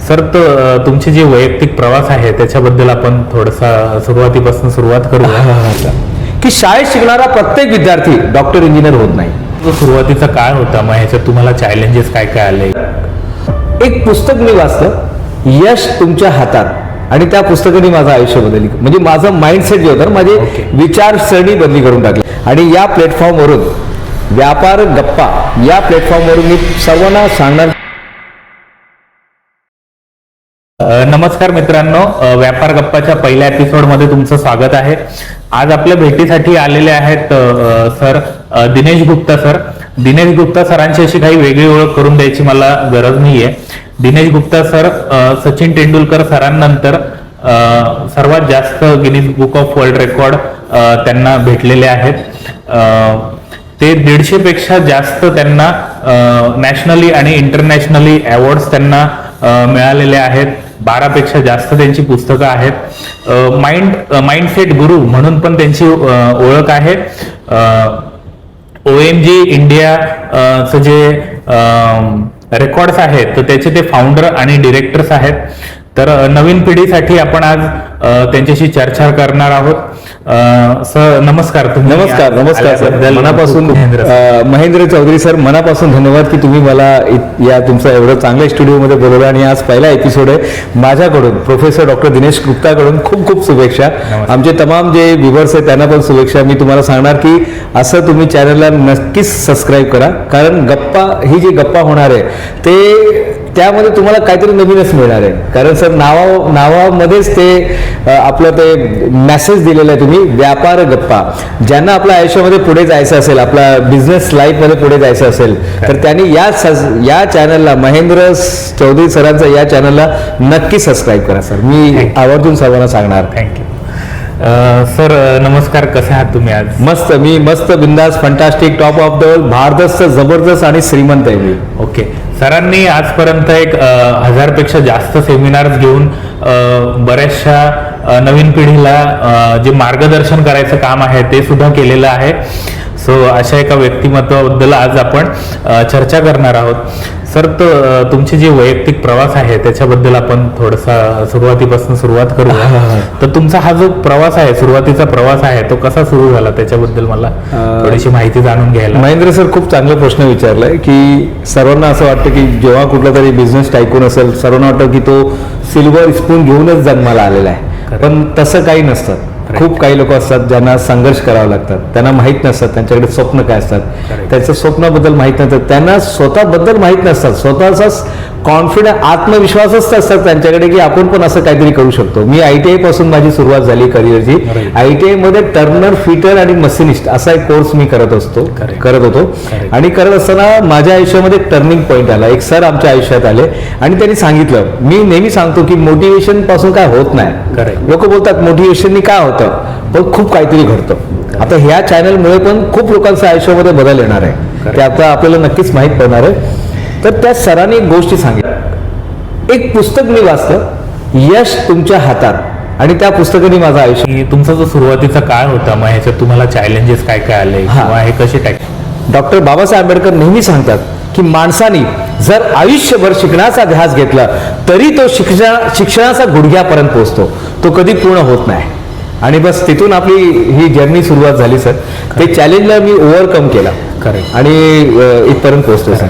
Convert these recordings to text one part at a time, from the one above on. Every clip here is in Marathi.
सर, तुमची जी वैयक्तिक प्रवास आहे त्याच्याबद्दल आपण थोडासा सुरुवातीपासून सुरुवात करूया. की शाळेत शिकणारा प्रत्येक विद्यार्थी डॉक्टर इंजिनियर होत नाही. तो सुरुवातीचा काय होता, मग ह्याच्यात तुम्हाला चॅलेंजेस काय काय आले? एक पुस्तक मी वाचलं, यश तुमच्या हातात, आणि त्या पुस्तकाने माझं आयुष्य बदलली. म्हणजे माझं माइंडसेट जे होतं, माझे विचारसरणी बदली करून टाकली. आणि या प्लॅटफॉर्मवरून, व्यापार गप्पा या प्लॅटफॉर्मवरून मी सर्वांना सांगणार. नमस्कार मित्रांनो, व्यापार गप्पाच्या पहिल्या एपिसोडमध्ये तुमचं स्वागत आहे. आज आपल्या भेटीसाठी आलेले आहेत सर दिनेश गुप्ता सर. दिनेश गुप्ता सरांची अशी काही वेगळी ओळख करून द्यायची मला गरज नाहीये. दिनेश गुप्ता सर सचिन तेंडुलकर सरांनंतर सर्वात जास्त Guinness book of world record त्यांना भेटलेले आहेत. ते 150 पेक्षा जास्त त्यांना नॅशनली आणि इंटरनॅशनली अवॉर्ड्स त्यांना मिळालेले आहेत. 12 पेक्षा जास्त त्यांची पुस्तकं आहेत. माइंडसेट गुरु म्हणून पण त्यांची ओळख आहे. OMG इंडिया जे रेकॉर्ड्स आहेत तर त्याचे ते फाउंडर आणि डिरेक्टर्स आहेत. तर नवीन पिढीसाठी आपण आज त्यांच्याशी चर्चा करणार आहोत. सर नमस्कार. नमस्कार. सर मनापासून महेंद्र चौधरी सर, मनापासून धन्यवाद की तुम्ही मला या तुमचं एवढं चांगल्या स्टुडिओमध्ये बोलवलं. आणि आज पहिला एपिसोड आहे. माझ्याकडून प्रोफेसर डॉक्टर दिनेश गुप्ताकडून खूप खूप शुभेच्छा. आमचे तमाम जे व्ह्युअर्स आहेत त्यांना पण शुभेच्छा. मी तुम्हाला सांगणार की असं तुम्ही चॅनलला नक्कीच सबस्क्राईब करा, कारण गप्पा ही जी गप्पा होणार आहे ते त्यामध्ये तुम्हाला काहीतरी नवीनच मिळणार आहे. कारण सर नावामध्येच ते आपलं ते मेसेज दिलेलं आहे तुम्ही, व्यापार गप्पा. ज्यांना आपल्या आयुष्यामध्ये पुढे जायचं असेल, आपल्या बिझनेस लाईफमध्ये पुढे जायचं असेल तर त्यांनी या चॅनलला, महेंद्र चौधरी सरांचा या चॅनलला नक्की सबस्क्राईब करा सर. मी आवर्जून सर्वांना सांगणार. थँक्यू. सर नमस्कार, कसे आहात तुम्ही आज? मस्त, मी मस्त, बिंदास, fantastic, top of the world, भारदस्त, जबरदस्त आणि श्रीमंत आहे मी. ओके. सरांनी आजपर्यंत 1000 पेक्षा जास्त सेमिनार्स घेऊन बऱ्याचशा नवीन पिढीला जे मार्गदर्शन करायचं काम आहे ते सुद्धा केलेलं आहे. सो अशा एका व्यक्तिमत्वाबद्दल आज आपण चर्चा करणार आहोत. सर, तुमची जी वैयक्तिक प्रवास आहे त्याच्याबद्दल आपण थोडासा सुरुवातीपासून सुरुवात करूया. तर तुमचा हा जो प्रवास आहे, सुरुवातीचा प्रवास आहे, तो कसा सुरू झाला त्याच्याबद्दल मला थोडीशी माहिती जाणून घ्यायला. महेंद्र सर, खूप चांगला प्रश्न विचारलाय. की सर्वांना असं वाटतं की जेव्हा कुठला तरी बिझनेस टायकून असेल, सर्वांना वाटतं की तो सिल्वर स्पून घेऊनच जन्माला आलेला आहे. पण तसं काही नसतं. खूप काही लोक असतात ज्यांना संघर्ष करावा लागतात, त्यांना माहीत नसतात त्यांच्याकडे स्वप्न काय असतात, त्यांच्या स्वप्नाबद्दल माहीत नसतात, त्यांना स्वतःबद्दल माहीत नसतात, स्वतःचाच कॉन्फिडन्स, आत्मविश्वासच असतात त्यांच्याकडे की आपण पण असं काहीतरी करू शकतो. मी ITI पासून माझी सुरुवात झाली करिअरची. ITI मध्ये टर्नर, फिटर आणि मशिनिस्ट असा एक कोर्स मी करत होतो. आणि करत असताना माझ्या आयुष्यामध्ये टर्निंग पॉईंट आला. एक सर आमच्या आयुष्यात आले आणि त्यांनी सांगितलं, मी नेहमी सांगतो की मोटिवेशन पासून काय होत नाही. लोक बोलतात मोटिवेशननी काय होतं, पण खूप काहीतरी घडतं. आता ह्या चॅनलमुळे पण खूप लोकांच्या आयुष्यामध्ये बदल येणार आहे, ते आता आपल्याला नक्कीच माहीत पडणार आहे. तर त्या सरांनी एक गोष्टी सांगितली. एक पुस्तक मी वाचलं, यश तुमच्या हातात, आणि त्या पुस्तकाने माझं आयुष्य. तुमचा जो सुरुवातीचा काळ होता, मग ह्याच्यात तुम्हाला चॅलेंजेस काय काय आले किंवा हे कसे टॅकल? डॉक्टर बाबासाहेब आंबेडकर नेहमी सांगतात की माणसाने जर आयुष्यभर शिकण्याचा ध्यास घेतला तरी तो शिक्षणाचा गुडघ्यापर्यंत पोहोचतो, तो कधी पूर्ण होत नाही. आणि बस तिथून आपली ही जर्नी सुरुवात झाली सर. ते चॅलेंजला मी ओव्हरकम केला आणि इथपर्यंत पोहोचतो सर.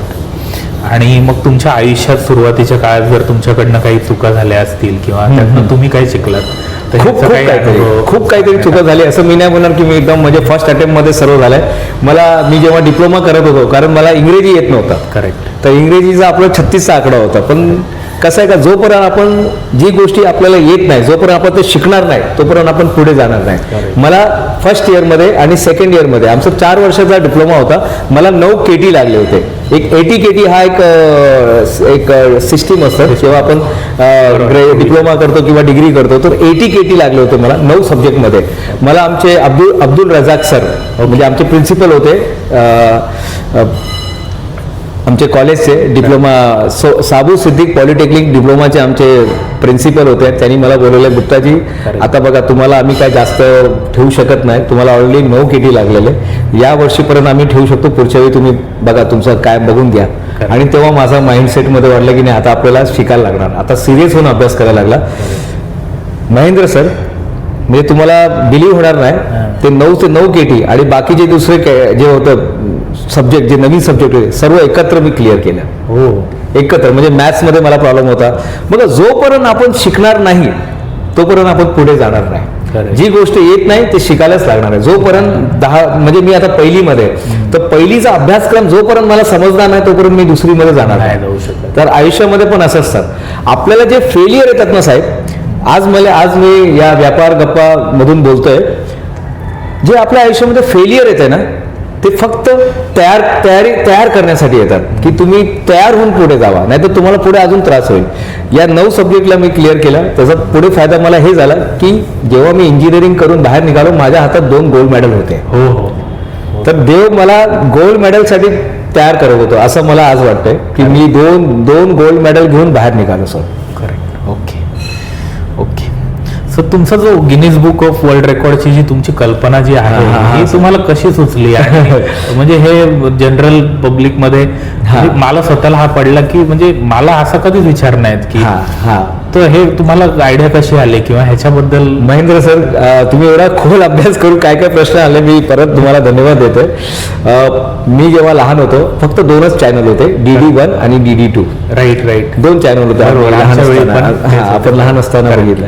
आणि मग तुमच्या आयुष्यात सुरुवातीच्या काळात जर तुमच्याकडनं काही चुका झाल्या असतील किंवा त्यातनं तुम्ही काय शिकलात? खूप काहीतरी चुका झाली असं मी नाही म्हणणार की मी एकदम म्हणजे फर्स्ट अटेम्प्ट मध्ये सर्व झालंय. मी जेव्हा डिप्लोमा करत होतो, कारण मला इंग्रजी येत नव्हता. करेक्ट. तर इंग्रजीचा आपला 36चा आकडा होता. पण कसं आहे का, जोपर्यंत आपण जी गोष्टी आपल्याला येत नाही, जोपर्यंत आपण ते शिकणार नाही तोपर्यंत आपण पुढे जाणार नाही. मला फर्स्ट इयरमध्ये आणि सेकंड इयरमध्ये, आमचा 4 वर्षाचा डिप्लोमा होता, मला 9 KT लागले होते. एक 80 KT हा एक सिस्टीम असतं जेव्हा आपण डिप्लोमा करतो किंवा डिग्री करतो. तर 80 KT लागले होते मला 9 सब्जेक्टमध्ये. मला आमचे अब्दुल रजाक सर म्हणजे आमचे प्रिन्सिपल होते, आमचे कॉलेजचे डिप्लोमा साबू सिद्दीक पॉलिटेक्निक डिप्लोमाचे आमचे प्रिन्सिपल होते. त्यांनी मला बोलवलं, गुप्ताजी आता बघा तुम्हाला आम्ही काय जास्त ठेवू शकत नाही, तुम्हाला ऑलरेडी 9 KT लागलेले, या वर्षीपर्यंत आम्ही ठेवू शकतो, पुढच्या वेळी तुम्ही बघा तुमचं काय बघून घ्या. आणि तेव्हा माझा माइंडसेटमध्ये वाटलं की नाही आता आपल्याला शिकायला लागणार, आता सिरियस होऊन अभ्यास करायला लागला. महेंद्र सर म्हणजे तुम्हाला बिलीव्ह होणार नाही, ते 9 ते 9 KT आणि बाकीचे दुसरे जे होतं सब्जेक्ट, जे नवीन सब्जेक्ट होते सर्व एकत्र मी क्लिअर केलं. हो, एकत्र. म्हणजे मॅथ्समध्ये मला प्रॉब्लेम होता. बघा जोपर्यंत आपण शिकणार नाही तोपर्यंत आपण पुढे जाणार नाही. जी गोष्ट येत नाही ते शिकायलाच लागणार आहे. जोपर्यंत 10 म्हणजे मी आता पहिलीमध्ये, तर पहिलीचा अभ्यासक्रम जोपर्यंत मला समजणार नाही तोपर्यंत मी दुसरीमध्ये जाणार नाही जाऊ शकत. तर आयुष्यामध्ये पण असं असतात. आपल्याला जे फेलियर येतात ना साहेब, आज मी या व्यापार गप्पा मधून बोलतोय, जे आपल्या आयुष्यामध्ये फेलियर येते ना ते फक्त तयार करण्यासाठी येतात, की तुम्ही तयार होऊन पुढे जावा, नाहीतर तुम्हाला पुढे अजून त्रास होईल. या 9 सब्जेक्टला मी क्लिअर केला. त्याचा पुढे फायदा मला हे झाला की जेव्हा मी इंजिनिअरिंग करून बाहेर निघालो माझ्या हातात 2 गोल्ड मेडल होते. हो. तर देव मला गोल्ड मेडलसाठी तयार करत होतो असं मला आज वाटतंय, की मी दोन गोल्ड मेडल घेऊन बाहेर निघालो सर. करेक्ट. ओके. सो तुमचा जो गिनीज बुक ऑफ वर्ल्ड रेकॉर्डची जी तुमची कल्पना जी आहे ही तुम्हाला कशी सुचली? आणि म्हणजे हे जनरल पब्लिक मध्ये म्हणजे मला स्वतःला हा पडला की म्हणजे मला असा कधीच विचार नाहीत की तर हे तुम्हाला आयडिया कशी आली किंवा ह्याच्याबद्दल? महेंद्र सर तुम्ही एवढा खोल अभ्यास करून काय काय प्रश्न आले, मी परत तुम्हाला धन्यवाद देतोय. मी जेव्हा लहान होतो फक्त 2च चॅनल होते, DD1 आणि DD2. राईट 2 चॅनल होते. आपण लहान असताना बघितलं.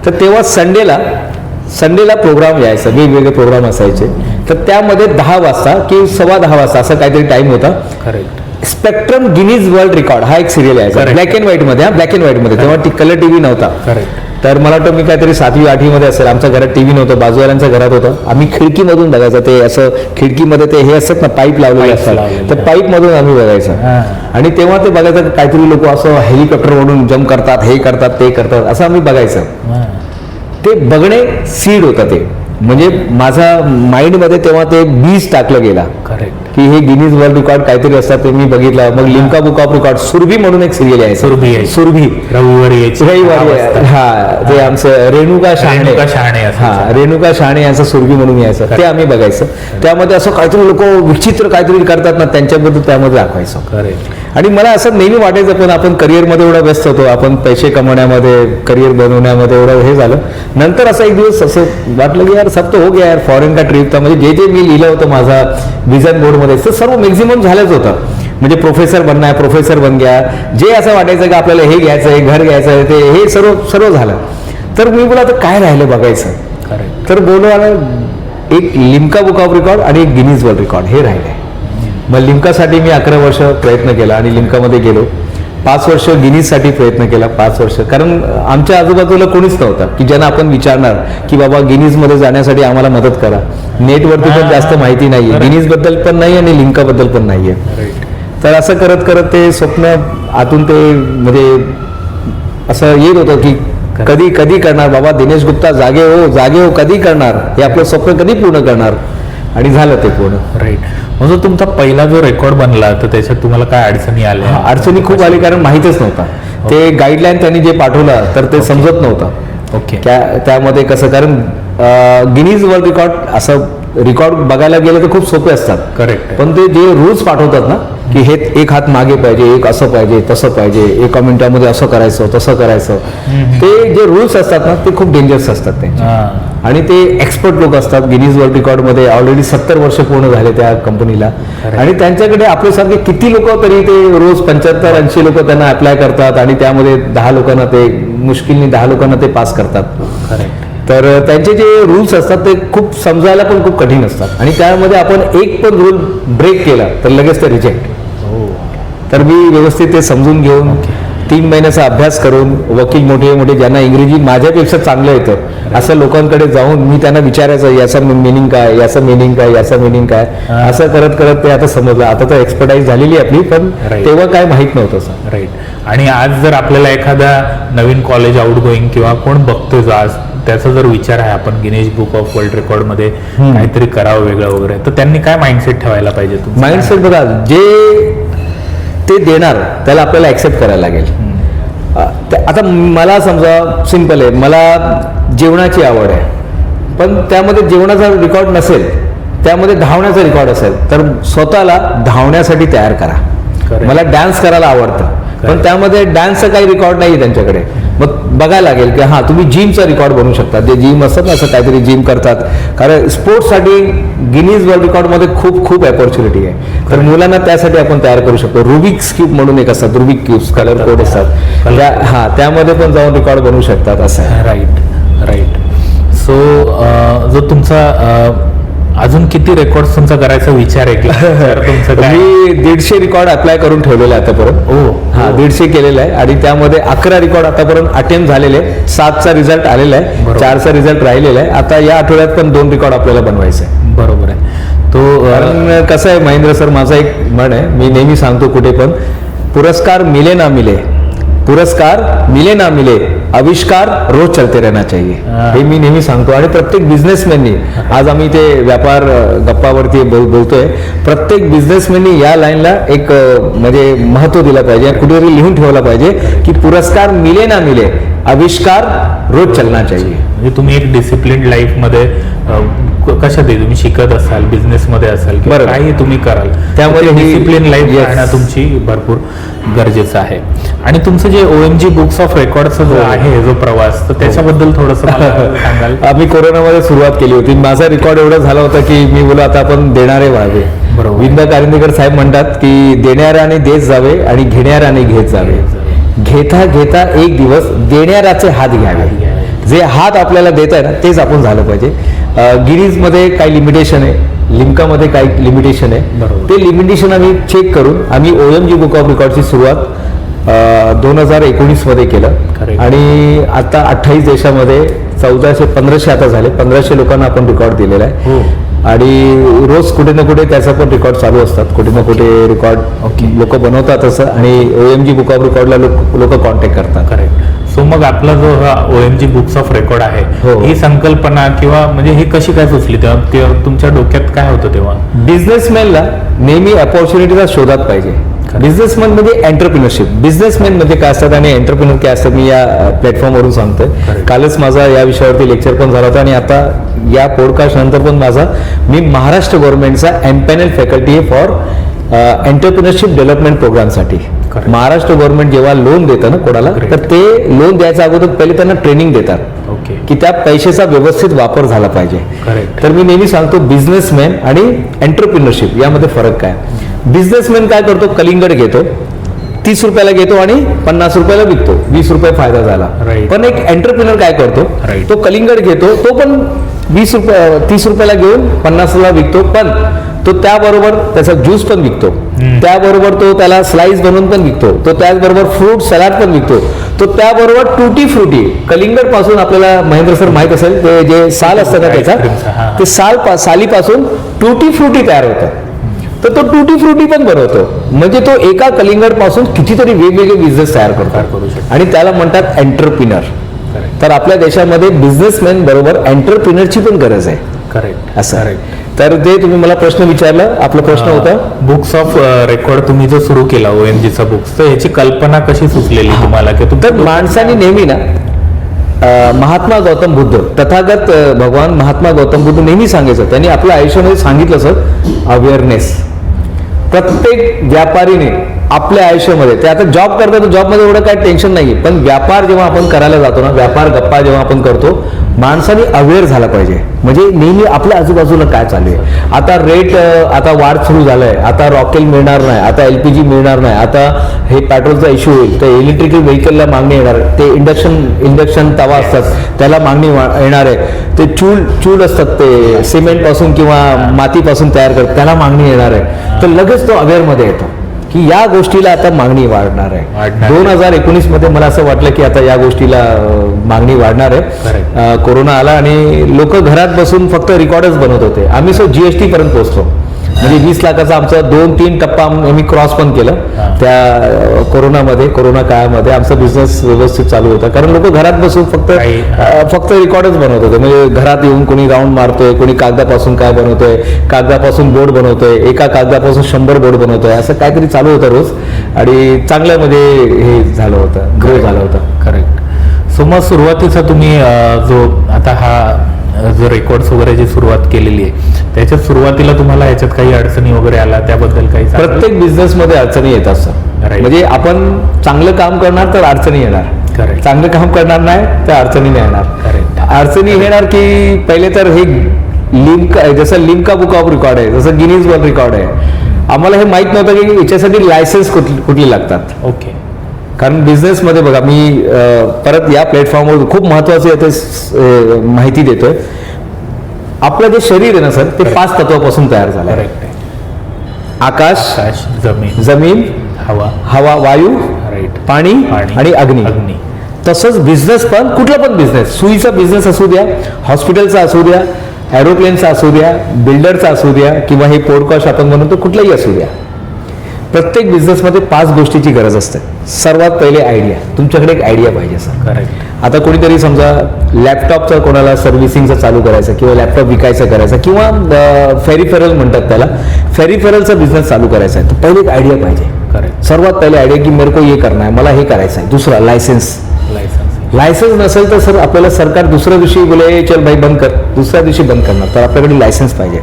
तर तेव्हा संडेला प्रोग्राम यायचा, वेगवेगळे प्रोग्राम असायचे. तर त्यामध्ये 10 वाजता की 10:15 वाजता असं काहीतरी टाइम होता. Correct. Spectrum Guinness world record हा एक सिरियल यायचा, ब्लॅक अँड व्हाईट मध्ये. तेव्हा कलर टीव्ही नव्हता. तर मला वाटतं मी काहीतरी 7वी 8वी मध्ये असेल. आमच्या घरात टीव्ही नव्हतं, बाजूवाल्यांच्या घरात होतं. आम्ही खिडकीमधून बघायचं. ते असं खिडकीमध्ये ते हे असतात ना, पाईप लावलेले असतात, तर पाईप मधून आम्ही बघायचं. आणि तेव्हा ते बघायचं काहीतरी लोक असं हेलिकॉप्टरवरून जम्प करतात, हे करतात, ते करतात, असं आम्ही बघायचं. ते बघणे सीड होतं. ते म्हणजे माझा माइंडमध्ये तेव्हा ते बीज टाकलं गेला. करेक्ट. की हे गिनीज वर्ल्ड रेकॉर्ड काहीतरी असतात, ते मी बघितलं. मग Limca book of record, Surabhi म्हणून एक सिरियल आहे. सुरभी रविवारी. ते आमचं रेणुका शहाणे यांचं सुरभी म्हणून यायचं, ते आम्ही बघायचं. त्यामध्ये असं काहीतरी लोक विचित्र काहीतरी करतात ना, त्यांच्याबद्दल त्यामध्ये दाखवायचं. आणि मला असं नेहमी वाटायचं, पण आपण करिअरमध्ये एवढा व्यस्त होतो, आपण पैसे कमवण्यामध्ये, करिअर बनवण्यामध्ये एवढं हे झालं. नंतर असं एक दिवस असं वाटलं की यार सब तो हो गया यार, फॉरेन का ट्रिप था. म्हणजे जे मी लिहिलं होतं माझा विजन बोर्डमध्ये, तर सर्व मॅक्झिमम झालंच होतं. म्हणजे प्रोफेसर बनणार, प्रोफेसर बन गया. जे असं वाटायचं की आपल्याला हे घ्यायचं आहे, घर घ्यायचं आहे, ते हे सर्व झालं. तर मी बोला आता काय राहिलं बघायचं. तर बोलू एक लिम्का बुक ऑफ रेकॉर्ड आणि एक गिनीज वर्ल्ड रेकॉर्ड हे राहिलंय. मग लिम्कासाठी मी 11 वर्ष प्रयत्न केला आणि लिम्कामध्ये गेलो. 5 वर्ष गिनीजसाठी प्रयत्न केला, 5 वर्ष. कारण आमच्या आजूबाजूला कोणीच नव्हतं की ज्यांना आपण विचारणार की बाबा गिनीजमध्ये जाण्यासाठी आम्हाला मदत करा. नेटवरती पण जास्त माहिती नाहीये, गिनीजबद्दल पण नाही आणि लिम्काबद्दल पण नाहीये. तर असं करत करत ते स्वप्न आतून ते म्हणजे असं येत होतं की कधी करणार बाबा दिनेश गुप्ता, जागे हो, कधी करणार हे आपलं स्वप्न, कधी पूर्ण करणार. आणि झालं ते पूर्ण. राईट. म्हणजे तुमचा पहिला जो रेकॉर्ड बनला तर त्याच्यात तुम्हाला काय अडचणी आल्या? अडचणी खूप आली, कारण माहितच नव्हता. ते गाईडलाईन त्यांनी जे पाठवलं तर ते समजत नव्हतं. ओके. त्यामध्ये कसं, कारण गिनीज वर्ल्ड रेकॉर्ड असं रेकॉर्ड बघायला गेलं तर खूप सोपे असतात. करेक्ट. पण ते जे रूल्स पाठवतात ना, की हे एक हात मागे पाहिजे, एक असं पाहिजे, तसं पाहिजे, एका मिनिटामध्ये असं करायचं, तसं करायचं, ते जे रूल्स असतात ना ते खूप डेंजरस असतात त्यांचे. आणि ते एक्सपर्ट लोक असतात. गिनीज वर्ल्ड रेकॉर्डमध्ये ऑलरेडी 70 वर्ष पूर्ण झाले त्या कंपनीला. आणि त्यांच्याकडे आपल्यासारखे किती लोक, तरी ते रोज 75-80 लोक त्यांना अप्लाय करतात आणि त्यामध्ये 10 लोकांना ते मुश्किलनी 10 लोकांना ते पास करतात. करेक्ट. तर त्यांचे जे रूल्स असतात ते खूप समजायला पण खूप कठीण असतात. आणि त्यामध्ये आपण एक पण रूल ब्रेक केला तर लगेच ते रिजेक्ट. तर मी व्यवस्थित ते समजून घेऊन 3 महिन्याचा अभ्यास करून, वकील मोठे ज्यांना इंग्रजी माझ्यापेक्षा चांगलं येतं असं लोकांकडे जाऊन मी त्यांना विचारायचं, याचा मिनिंग काय, याचं मिनिंग काय, याचं मिनिंग काय, असं करत करत ते आता समजलं. आता तर एक्सपर्टाईज झालेली आपली, पण तेव्हा काय माहित नव्हतं सर. राईट. आणि आज जर आपल्याला एखादा नवीन कॉलेज आउट गोईंग किंवा कोण बघतोय आज, त्याचा जर विचार आहे आपण Guinness book of world record मध्ये काहीतरी करावं वेगळं वगैरे, तर त्यांनी काय माइंडसेट ठेवायला पाहिजे? माइंडसेट बघा, जे ते देणार त्याला आपल्याला ॲक्सेप्ट करायला लागेल. आता मला समजा सिंपल आहे, मला जेवणाची आवड आहे, पण त्यामध्ये जेवणाचा रेकॉर्ड नसेल, त्यामध्ये धावण्याचा रेकॉर्ड असेल, तर स्वतःला धावण्यासाठी तयार करा. Correct. मला डान्स करायला आवडतं, पण त्यामध्ये डान्सचा काही रेकॉर्ड नाही त्यांच्याकडे, मग बघायला लागेल की हां तुम्ही जिमचा रेकॉर्ड बनवू शकता. जे जिम असतात ना, असं काहीतरी जिम करतात, कारण स्पोर्ट्ससाठी गिनीज वर्ल्ड रेकॉर्डमध्ये खूप खूप अपॉर्च्युनिटी आहे. तर मुलांना त्यासाठी आपण तयार करू शकतो. रुबिक्स क्यूब म्हणून एक असतात, रुबिक क्यूब्स कलर कोड असतात, हां त्यामध्ये पण जाऊन रेकॉर्ड बनवू शकतात असं आहे. राईट. सो जो तुमचा अजून किती रेकॉर्ड तुमचा करायचा विचार आहे की sir, तुमचं काय? मी 150 रेकॉर्ड अप्लाय करून ठेवलेले आहे आतापर्यंत. हा 150 केलेला आहे आणि त्यामध्ये 11 रेकॉर्ड आतापर्यंत अटेम्प्ट झालेले आहे. 7चा रिझल्ट आलेला आहे, बरोबर. 4चा रिझल्ट राहिलेला आहे. आता या आठवड्यात पण 2 रेकॉर्ड आपल्याला बनवायचे आहे. बरोबर आहे. तो कारण कसं आहे महेंद्र सर, माझा एक म्हण आहे, मी नेहमी सांगतो कुठे पण, पुरस्कार मिले ना मिले, पुरस्कार मिले ना मिले, आविष्कार रोज चलते रहना चाहिए. हे मी नेहमी सांगतो. आणि प्रत्येक बिझनेसमॅननी, आज आम्ही ते व्यापार गप्पावरती बोलतोय, प्रत्येक बिझनेसमॅननी या लाईनला एक म्हणजे महत्व दिलं पाहिजे, कुठेतरी लिहून ठेवलं पाहिजे की पुरस्कार मिले ना मिले, आविष्कार रोज चलना चाहिए. म्हणजे तुम्ही एक डिसिप्लिन लाईफ मध्ये कशातही तुम्ही शिकत असाल, बिझनेस मध्ये असाल किंवा बरोबर. काही तुम्ही कराल, त्यामुळे ही- डिसिप्लिन लाईफ Yes. राहणं तुमची भरपूर गरजेचं आहे. आणि तुमचं जे OMG बुक्स ऑफ रेकॉर्डचा जो आहे जो प्रवास, तर त्याच्याबद्दल थोडंसं मला सांगाल? आम्ही कोरोनामध्ये सुरुवात केली होती. माझा रेकॉर्ड एवढा झाला होता की मी बोललो आता आपण देणारे व्हावे. बरोबर. विंदा कारंदीकर साहेब म्हणतात की देणाऱ्याने देत जावे आणि घेणाऱ्याने घेत जावे. घेता घेता एक दिवस देणाऱ्याचे हात घ्यावे. जे हात आपल्याला देत आहे ना, तेच आपण झालं पाहिजे. गिरीजमध्ये काही लिमिटेशन आहे, लिम्कामध्ये काही लिमिटेशन आहे. बरोबर. ते लिमिटेशन आम्ही चेक करून आम्ही OMG बुक ऑफ रेकॉर्डची सुरुवात 2019 मध्ये केलं. Correct. आणि आता 28 देशामध्ये 1500 आता झाले, 1500 लोकांना आपण रेकॉर्ड दिलेला आहे. हो. आणि रोज कुठे ना कुठे त्याचा पण रेकॉर्ड चालू असतात, कुठे ना कुठे रेकॉर्ड Okay. लोक बनवतात असं, आणि OMG बुक ऑफ रेकॉर्डला लोक कॉन्टॅक्ट करतात. करेक्ट. सो मग आपला जो हा OMG बुक्स ऑफ रेकॉर्ड आहे, हो. ही संकल्पना किंवा म्हणजे ही कशी काय सुचली तेव्हा तुमच्या डोक्यात काय होतं तेव्हा? बिझनेसमॅनला नेहमी अपॉर्च्युनिटीचा शोधात पाहिजे. बिझनेसमॅन म्हणजे एंटरप्रिनरशिप. बिझनेसमॅन म्हणजे काय असतात आणि एंटरप्रिनर काय असतात, मी या प्लॅटफॉर्मवरून सांगतोय. Correct. कालच माझा या विषयावरती लेक्चर पण झाला होता, आणि आता या पॉडकास्ट नंतर पण मी महाराष्ट्र गव्हर्नमेंटचा एम्पॅनल फॅकल्टी आहे फॉर एंटरप्रिनरशिप डेव्हलपमेंट प्रोग्रामसाठी. Correct. महाराष्ट्र गव्हर्नमेंट जेव्हा लोन देतं ना कोणाला, Great. तर ते लोन द्यायच्या अगोदर पहिले त्यांना ट्रेनिंग देतात ओके. की त्या पैशाचा व्यवस्थित वापर झाला पाहिजे. करेक्ट. तर मी नेहमी सांगतो बिझनेसमॅन आणि एंटरप्रिनरशिप यामध्ये फरक काय. बिझनेसमॅन काय करतो, कलिंगड घेतो, 30 रुपयाला घेतो आणि 50 रुपयाला विकतो, 20 रुपये फायदा झाला. Right. पण एक एंटरप्रिनर काय करतो, Right. तो कलिंगड घेतो, तो पण 30 रुपयाला घेऊन 50ला विकतो, पण तो त्याबरोबर त्याचा ज्यूस पण विकतो, त्याबरोबर तो त्याला स्लाइस बनवून पण विकतो, तो त्याचबरोबर फ्रूट सलाड पण विकतो, तो त्याबरोबर टूटी फ्रुटी. कलिंगड पासून आपल्याला महेंद्र सर माहित असेल, ते जे साल असतं ना Ice cream चा, त्याचा, हा. ते सालीपासून टूटी फ्रुटी तयार होतं. तर तो टूटी फ्रुटी पण बनवतो. म्हणजे तो एका कलिंगड पासून कितीतरी वेगवेगळे बिझनेस तयार करू करतो, शकतो. आणि त्याला म्हणतात एंटरप्रिनर. करेक्ट. तर आपल्या देशामध्ये बिझनेसमॅन बरोबर एंटरप्रिनरची पण गरज आहे. करेक्ट. असं आहे. तर ते तुम्ही मला प्रश्न विचारला, आपला प्रश्न होता बुक्स ऑफ रेकॉर्ड तुम्ही जो सुरू केला OMGचा बुक्स, तर याची कल्पना कशी सुचलेली तुम्हाला की तर माणसाने नेहमी ना महात्मा गौतम बुद्ध, तथागत भगवान महात्मा गौतम बुद्ध नेहमी सांगायचं, त्यांनी आपल्या आयुष्यामध्ये सांगितलं सर, अवेअरनेस. प्रत्येक व्यापारीने आपल्या आयुष्यामध्ये, ते आता जॉब करतात तर जॉबमध्ये एवढं काही टेन्शन नाही, पण व्यापार जेव्हा आपण करायला जातो ना, व्यापार गप्पा जेव्हा आपण करतो, माणसाने अवेअर झाला पाहिजे. म्हणजे नेहमी आपल्या आजूबाजूला काय चालू आहे. आता रेट आता वाढ सुरू झालाय, आता रॉकेल मिळणार नाही, आता LPG मिळणार नाही, आता हे पेट्रोलचा इश्यू होईल, तर इलेक्ट्रिकल व्हेकलला मागणी येणार, ते इंडक्शन तवा असतात त्याला मागणी येणार आहे, ते चूल असतात ते सिमेंट पासून किंवा मातीपासून तयार करतात त्याला मागणी येणार आहे. तर लगेच तो अवेअरमध्ये येतो की या गोष्टीला आता मागणी वाढणार आहे. 2019 मध्ये मला असं वाटलं की आता या गोष्टीला मागणी वाढणार आहे. कोरोना आला आणि लोक घरात बसून फक्त रेकॉर्डच बनवत होते. आम्ही GST पर्यंत पोहोचलो. म्हणजे 20 लाखाचा आमचा 2-3 टप्पा आम्ही क्रॉस पण केलं त्या कोरोना काळामध्ये. आमचा बिझनेस व्यवस्थित चालू होता, कारण लोक घरात बसून फक्त रेकॉर्डच बनवत होते. म्हणजे घरात येऊन कोणी राऊंड मारतोय, कोणी कागदापासून काय बनवतोय, कागदापासून बोर्ड बनवतोय, एका कागदापासून 100 बोर्ड बनवतोय, असं काहीतरी चालू होतं रोज. आणि चांगलं म्हणजे हे झालं होतं, ग्रो झालं होतं. करेक्ट. सो मग सुरुवातीचा तुम्ही जो आता हा जो रेकॉर्ड्स वगैरे सुरुवात केलेली आहे, त्याच्यात सुरुवातीला तुम्हाला याच्यात काही अडचणी वगैरे आला त्याबद्दल काही सांगाल? प्रत्येक बिझनेस मध्ये अडचणी येत असतात. म्हणजे आपण चांगलं काम करणार तर अडचणी येणार, Correct. चांगलं काम करणार नाही तर अडचणी नाही येणार. Correct. अडचणी येणार की पहिले तर हे लिम्का, जसं लिम्का बुक ऑफ रेकॉर्ड आहे, जसं गिनीज वर्ल्ड रेकॉर्ड आहे, आम्हाला हे माहित नव्हतं की याच्यासाठी लायसन्स कुठली लागतात. ओके. कारण बिझनेसमध्ये बघा, मी परत या प्लॅटफॉर्मवर खूप महत्वाची आता माहिती देतोय. आपलं जे शरीर आहे ना सर, ते 5 तत्वापासून तयार झालं आहे. करेक्ट आहे. आकाश, जमीन, हवा, वायू, राईट, पाणी आणि अग्नी. तसंच बिझनेस पण, कुठला पण बिझनेस, सुईचा बिझनेस असू द्या, हॉस्पिटलचा असू द्या, एरोप्लेनचा असू द्या, बिल्डरचा असू द्या, किंवा हे पॉडकास्ट आपण म्हणतो कुठलाही असू द्या, प्रत्येक बिझनेसमध्ये 5 गोष्टीची गरज असते. सर्वात पहिले आयडिया. तुमच्याकडे एक आयडिया पाहिजे सर. करेक्ट. आता कोणीतरी समजा लॅपटॉपचं कोणाला सर्व्हिसिंगचं चालू करायचं, किंवा लॅपटॉप विकायचं करायचं, किंवा फेरिफेरल म्हणतात त्याला, फेरिफेरलचा बिझनेस चालू करायचा आहे, तर पहिले एक आयडिया पाहिजे. करेक्ट. सर्वात पहिले आयडिया की मेरे को ये करना है, मला हे करायचं आहे. दुसरा लायसन्स. लायसन्स नसेल तर सर आपल्याला सरकार दुसऱ्या दिवशी बोले चल भाई बंद कर, दुसऱ्या दिवशी बंद करणार. तर आपल्याकडे लायसन्स पाहिजे.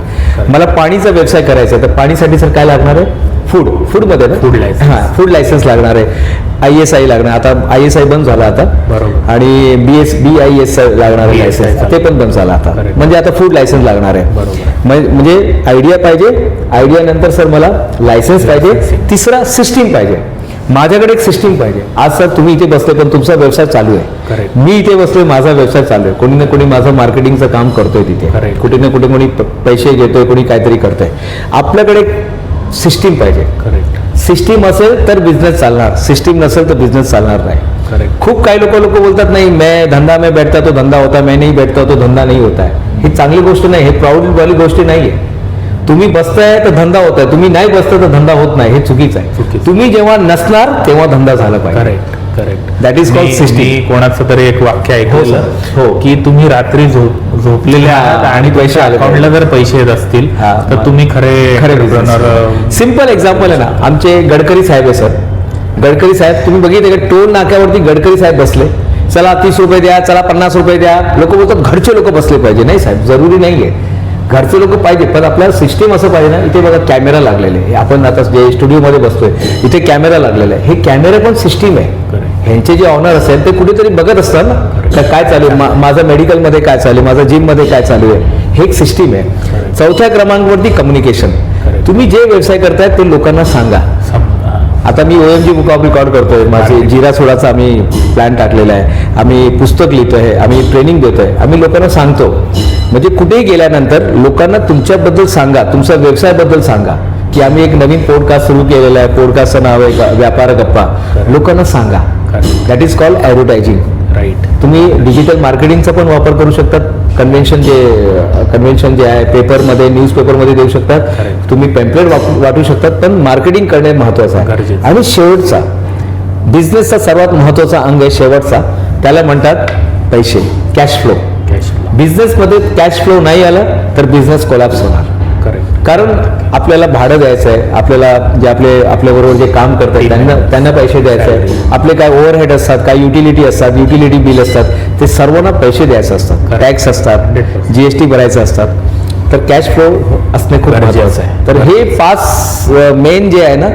मला पाणीचा व्यवसाय करायचा आहे, तर पाणीसाठी सर काय लागणार आहे? फूडमध्ये ना, फूड लायसन्स. हां, फूड लायसन्स लागणार आहे. ISI लागणार. आता ISI बंद झाला आता, बरोबर. आणि BIS लागणार आहे लायसन्स, ते पण बंद झालं आता. म्हणजे आता फूड लायसन्स लागणार आहे. बरोबर. म्हणजे आयडिया पाहिजे, आयडिया नंतर सर मला लायसन्स पाहिजे. तिसरा सिस्टीम पाहिजे. माझ्याकडे एक सिस्टीम पाहिजे. आज सर तुम्ही इथे बसले पण तुमचा व्यवसाय चालू आहे, Correct. मी इथे बसलोय, माझा व्यवसाय चालू आहे, कोणी ना कोणी माझं मार्केटिंगचं काम करतोय तिथे, Correct. कुठे ना कुठे कोणी पैसे घेतोय, कोणी काहीतरी करतोय. आपल्याकडे सिस्टीम पाहिजे. करेक्ट. सिस्टीम असेल तर बिझनेस चालणार, सिस्टीम नसेल तर बिझनेस चालणार नाही. करेक्ट. खूप काही लोक बोलतात नाही मैं धंदा में बैठता तो धंदा होता, मैं नहीं बैठता तो धंदा नहीं होता है. ही चांगली गोष्ट नाही, हे प्राऊड वाली गोष्ट नाहीये. तुम्ही बसताय तर धंदा होत आहे, तुम्ही नाही बसता तर धंदा होत नाही, हे चुकीचं आहे. तुम्ही जेव्हा नसणार तेव्हा धंदा झाला पाहिजे. Correct. Correct. That is called system. मी कोणाचं तरी एक वाक्य ऐकलं, हो. की तुम्ही रात्री झोपलेले आहात आणि पैसे आले अकाउंटला जर पैसे येत असतील हा, तर तुम्ही खरे entrepreneur. सिंपल एक्झाम्पल आहे ना, आमचे गडकरी साहेब आहे सर. गडकरी साहेब तुम्ही बघितले का, टोल नाक्यावरती गडकरी साहेब बसले, चला 30 रुपये द्या, चला 50 रुपये द्या. लोक बोलतात घरचे लोक बसले पाहिजे. नाही साहेब, जरुरी नाहीये घरचे लोक पाहिजे, पण आपल्याला सिस्टीम असं पाहिजे ना. इथे बघा कॅमेरा लागलेले आहे, आपण आता जे स्टुडिओमध्ये बसतोय इथे कॅमेरा लागलेला आहे, हे कॅमेरा पण सिस्टीम आहे. ह्यांचे जे ऑनर असेल ते कुठेतरी बघत असतात ना, का काय चालू आहे, माझं मेडिकलमध्ये काय चालू आहे, माझं जिममध्ये काय चालू आहे, हे एक सिस्टीम आहे. चौथ्या क्रमांकावरती कम्युनिकेशन. तुम्ही जे व्यवसाय करताय ते लोकांना सांगा. आता मी OMG बुक ऑफ रेकॉर्ड करतोय, माझे जिरा सोडाचा आम्ही प्लॅन टाकलेला आहे, आम्ही पुस्तक लिहितोय, आम्ही ट्रेनिंग देतोय, आम्ही लोकांना सांगतो. म्हणजे कुठेही गेल्यानंतर लोकांना तुमच्याबद्दल सांगा, तुमच्या व्यवसायाबद्दल सांगा, की आम्ही एक नवीन पॉडकास्ट सुरू केलेला आहे, पॉडकास्टचं नाव आहे व्यापार गप्पा. लोकांना सांगा. That is called advertising. Right. तुम्ही डिजिटल मार्केटिंगचा पण वापर करू शकतात. कन्व्हेन्शन जे आहे पेपरमध्ये, न्यूजपेपरमध्ये देऊ शकतात. तुम्ही पॅम्पलेट वाटू शकतात, पण मार्केटिंग करणे महत्वाचं आहे. आणि शेवटचा बिझनेसचा सर्वात महत्वाचा अंग आहे शेवटचा, त्याला म्हणतात पैसे, कॅश फ्लो. बिझनेसमध्ये कॅश फ्लो नाही आला तर बिझनेस कोलॅप्स होणार. कारण आपल्याला भाडं द्यायचं आहे, आपल्याला जे आपल्याबरोबर जे काम करतात त्यांना पैसे द्यायचे आहे, आपले काय ओव्हरहेड असतात, काय युटिलिटी असतात, युटिलिटी बिल असतात, ते सर्वांना पैसे द्यायचे असतात, टॅक्स असतात, GST भरायचे असतात. तर कॅश फ्लो असणे खूप महत्वाचं आहे. तर हे 5 मेन जे आहे ना,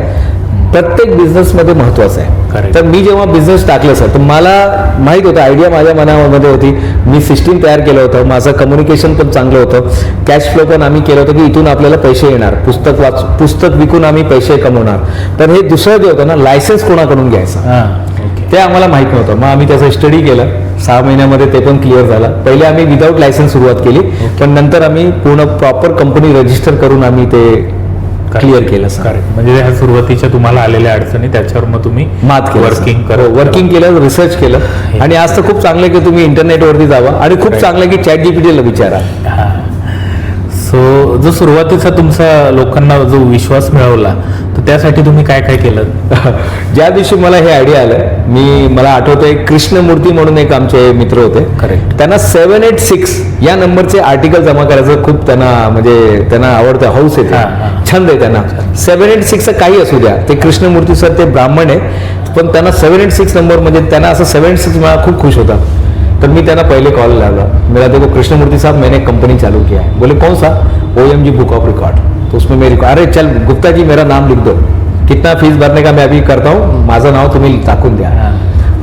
प्रत्येक बिझनेसमध्ये महत्वाचं आहे. तर मी जेव्हा बिझनेस टाकलं सर, तर मला माहित होतं, आयडिया माझ्या मनामध्ये होती, मी सिस्टीम तयार केलं होतं, माझं कम्युनिकेशन पण चांगलं होतं, कॅश फ्लो पण आम्ही केलं होतं, की इथून आपल्याला पैसे येणार, पुस्तक विकून आम्ही पैसे कमवणार. तर हे दुसरं जे होतं ना, लायसन्स कोणाकडून घ्यायचं ते आम्हाला माहित नव्हतं. मग आम्ही त्याचं स्टडी केलं, 6 महिन्यामध्ये ते पण क्लिअर झालं. पहिले आम्ही विदाऊट लायसन्स सुरुवात केली, पण नंतर आम्ही पूर्ण प्रॉपर कंपनी रजिस्टर करून आम्ही ते क्लिअर केलं सर. म्हणजे ह्या सुरुवातीच्या तुम्हाला आलेल्या अडचणी त्याच्यावर मग तुम्ही मात केलं, वर्किंग केलं, रिसर्च केलं. आणि आज तर खूप चांगलं की तुम्ही इंटरनेटवरती जावा, आणि खूप चांगलं की ChatGPT ला विचारा. सो जो सुरुवातीचा तुमचा लोकांना जो विश्वास मिळवला तर त्यासाठी तुम्ही काय काय केलं? ज्या दिवशी मला हे आयडिया आलं, मला आठवतंय कृष्णमूर्ती म्हणून एक आमचे मित्र होते. करेक्ट. त्यांना 786 या नंबरचे आर्टिकल जमा करायचं खूप त्यांना आवडतं, हौस आहे, छंद आहे त्यांना. 786 काही असू द्या, ते कृष्णमूर्ती सर ते ब्राह्मण आहे, पण त्यांना 786 नंबर म्हणजे त्यांना असं 786 मला खूप खुश होता. तर मी त्यांना पहले कॉल लावला, मेरा देखो कृष्णमूर्ति साहब मैंने कंपनी चालू किया है. बोले कौन सा? OMG book of record. तो उसमें मेरे अरे चल गुप्ता जी मेरा नाम लिख दो, कितना फीस भरने का मैं अभी करता हूँ, माझं नाव तुम्ही टाकून द्या.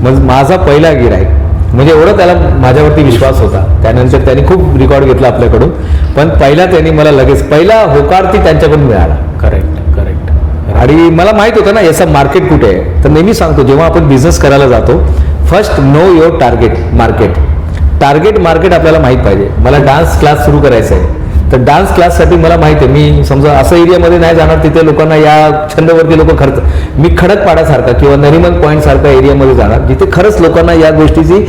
मग माझा पहिला गिराईक म्हणजे एवढं त्याला माझ्यावरती विश्वास होता. त्यानंतर त्यांनी खूप रेकॉर्ड घेतला आपल्याकडून, पण पहिला त्यांनी मला लगेच पहिला होकार ती त्यांच्याकडून मिळाला. Correct correct. आणि मला माहित होतं ना याचं मार्केट कुठे आहे. तर नेहमी सांगतो जेव्हा आपण बिझनेस करायला जातो, first know your target market आपल्याला माहित पाहिजे. मला डान्स क्लास सुरू करायचा आहे, तर डान्स क्लाससाठी मला माहित आहे, मी समजा असं एरियामध्ये नाही जाणार तिथे लोकांना या छंदवरती लोक खर्च, मी खडकपाडासारखा किंवा नरिमन पॉईंट सारखा एरियामध्ये जाणार जिथे खरंच लोकांना या गोष्टीची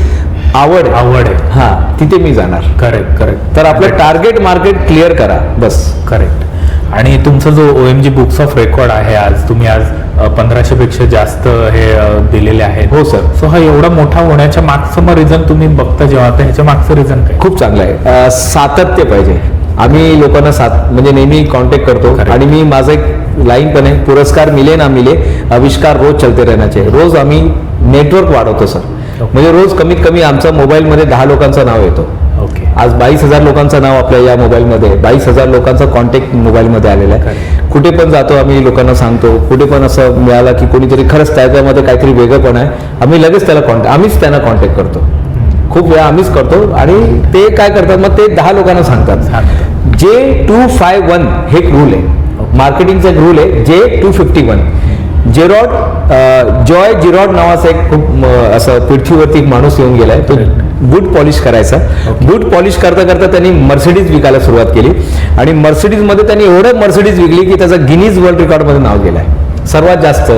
आवड आहे. हा, तिथे मी जाणार. करेक्ट. तर आपलं टार्गेट मार्केट क्लिअर करा बस. करेक्ट. आणि तुमचा जो OMG बुक्स ऑफ रेकॉर्ड आहे, आज तुम्ही 1500 पेक्षा जास्त हे दिलेले आहेत. हो सर. सो हा एवढा मोठा होण्याच्या मागचं मग रिझन तुम्ही बघता जेव्हा, तर ह्याच्या मागचं रिझन काय? खूप चांगलं आहे. सातत्य पाहिजे. आम्ही लोकांना म्हणजे नेहमी कॉन्टॅक्ट करतो. आणि मी माझं एक लाईन पण आहे, पुरस्कार मिले ना मिले आविष्कार रोज चलते रहना चाहिए. रोज आम्ही नेटवर्क वाढवतो सर. म्हणजे रोज कमीत कमी आमच्या मोबाईलमध्ये 10 लोकांचं नाव येतो. ओके. आज 22,000 लोकांचं नाव आपल्या या मोबाईलमध्ये, 22,000 लोकांचा कॉन्टॅक्ट मोबाईलमध्ये आलेला आहे. कुठे पण जातो आम्ही लोकांना सांगतो, कुठे पण असं मिळाला की कोणीतरी खरंच त्याच्यामध्ये काहीतरी वेगळं पण आहे, आम्ही लगेच आम्हीच त्यांना कॉन्टॅक्ट करतो. खूप वेळा आम्हीच करतो. आणि ते काय करतात मग ते 10 लोकांना सांगतात. J251 हे एक रूल आहे, मार्केटिंगचा एक रूल आहे. J251 जॉय जिरॉड नावाचा एक खूप असं पृथ्वीवरती एक माणूस येऊन गेलाय. तो बूट पॉलिश करायचा. बूट पॉलिश करता करता त्यांनी मर्सिडीज विकायला सुरुवात केली. आणि मर्सिडीज मध्ये त्यांनी एवढं मर्सिडीज विकली की त्याचा गिनीज वर्ल्ड रेकॉर्ड मध्ये नाव गेलाय, सर्वात जास्त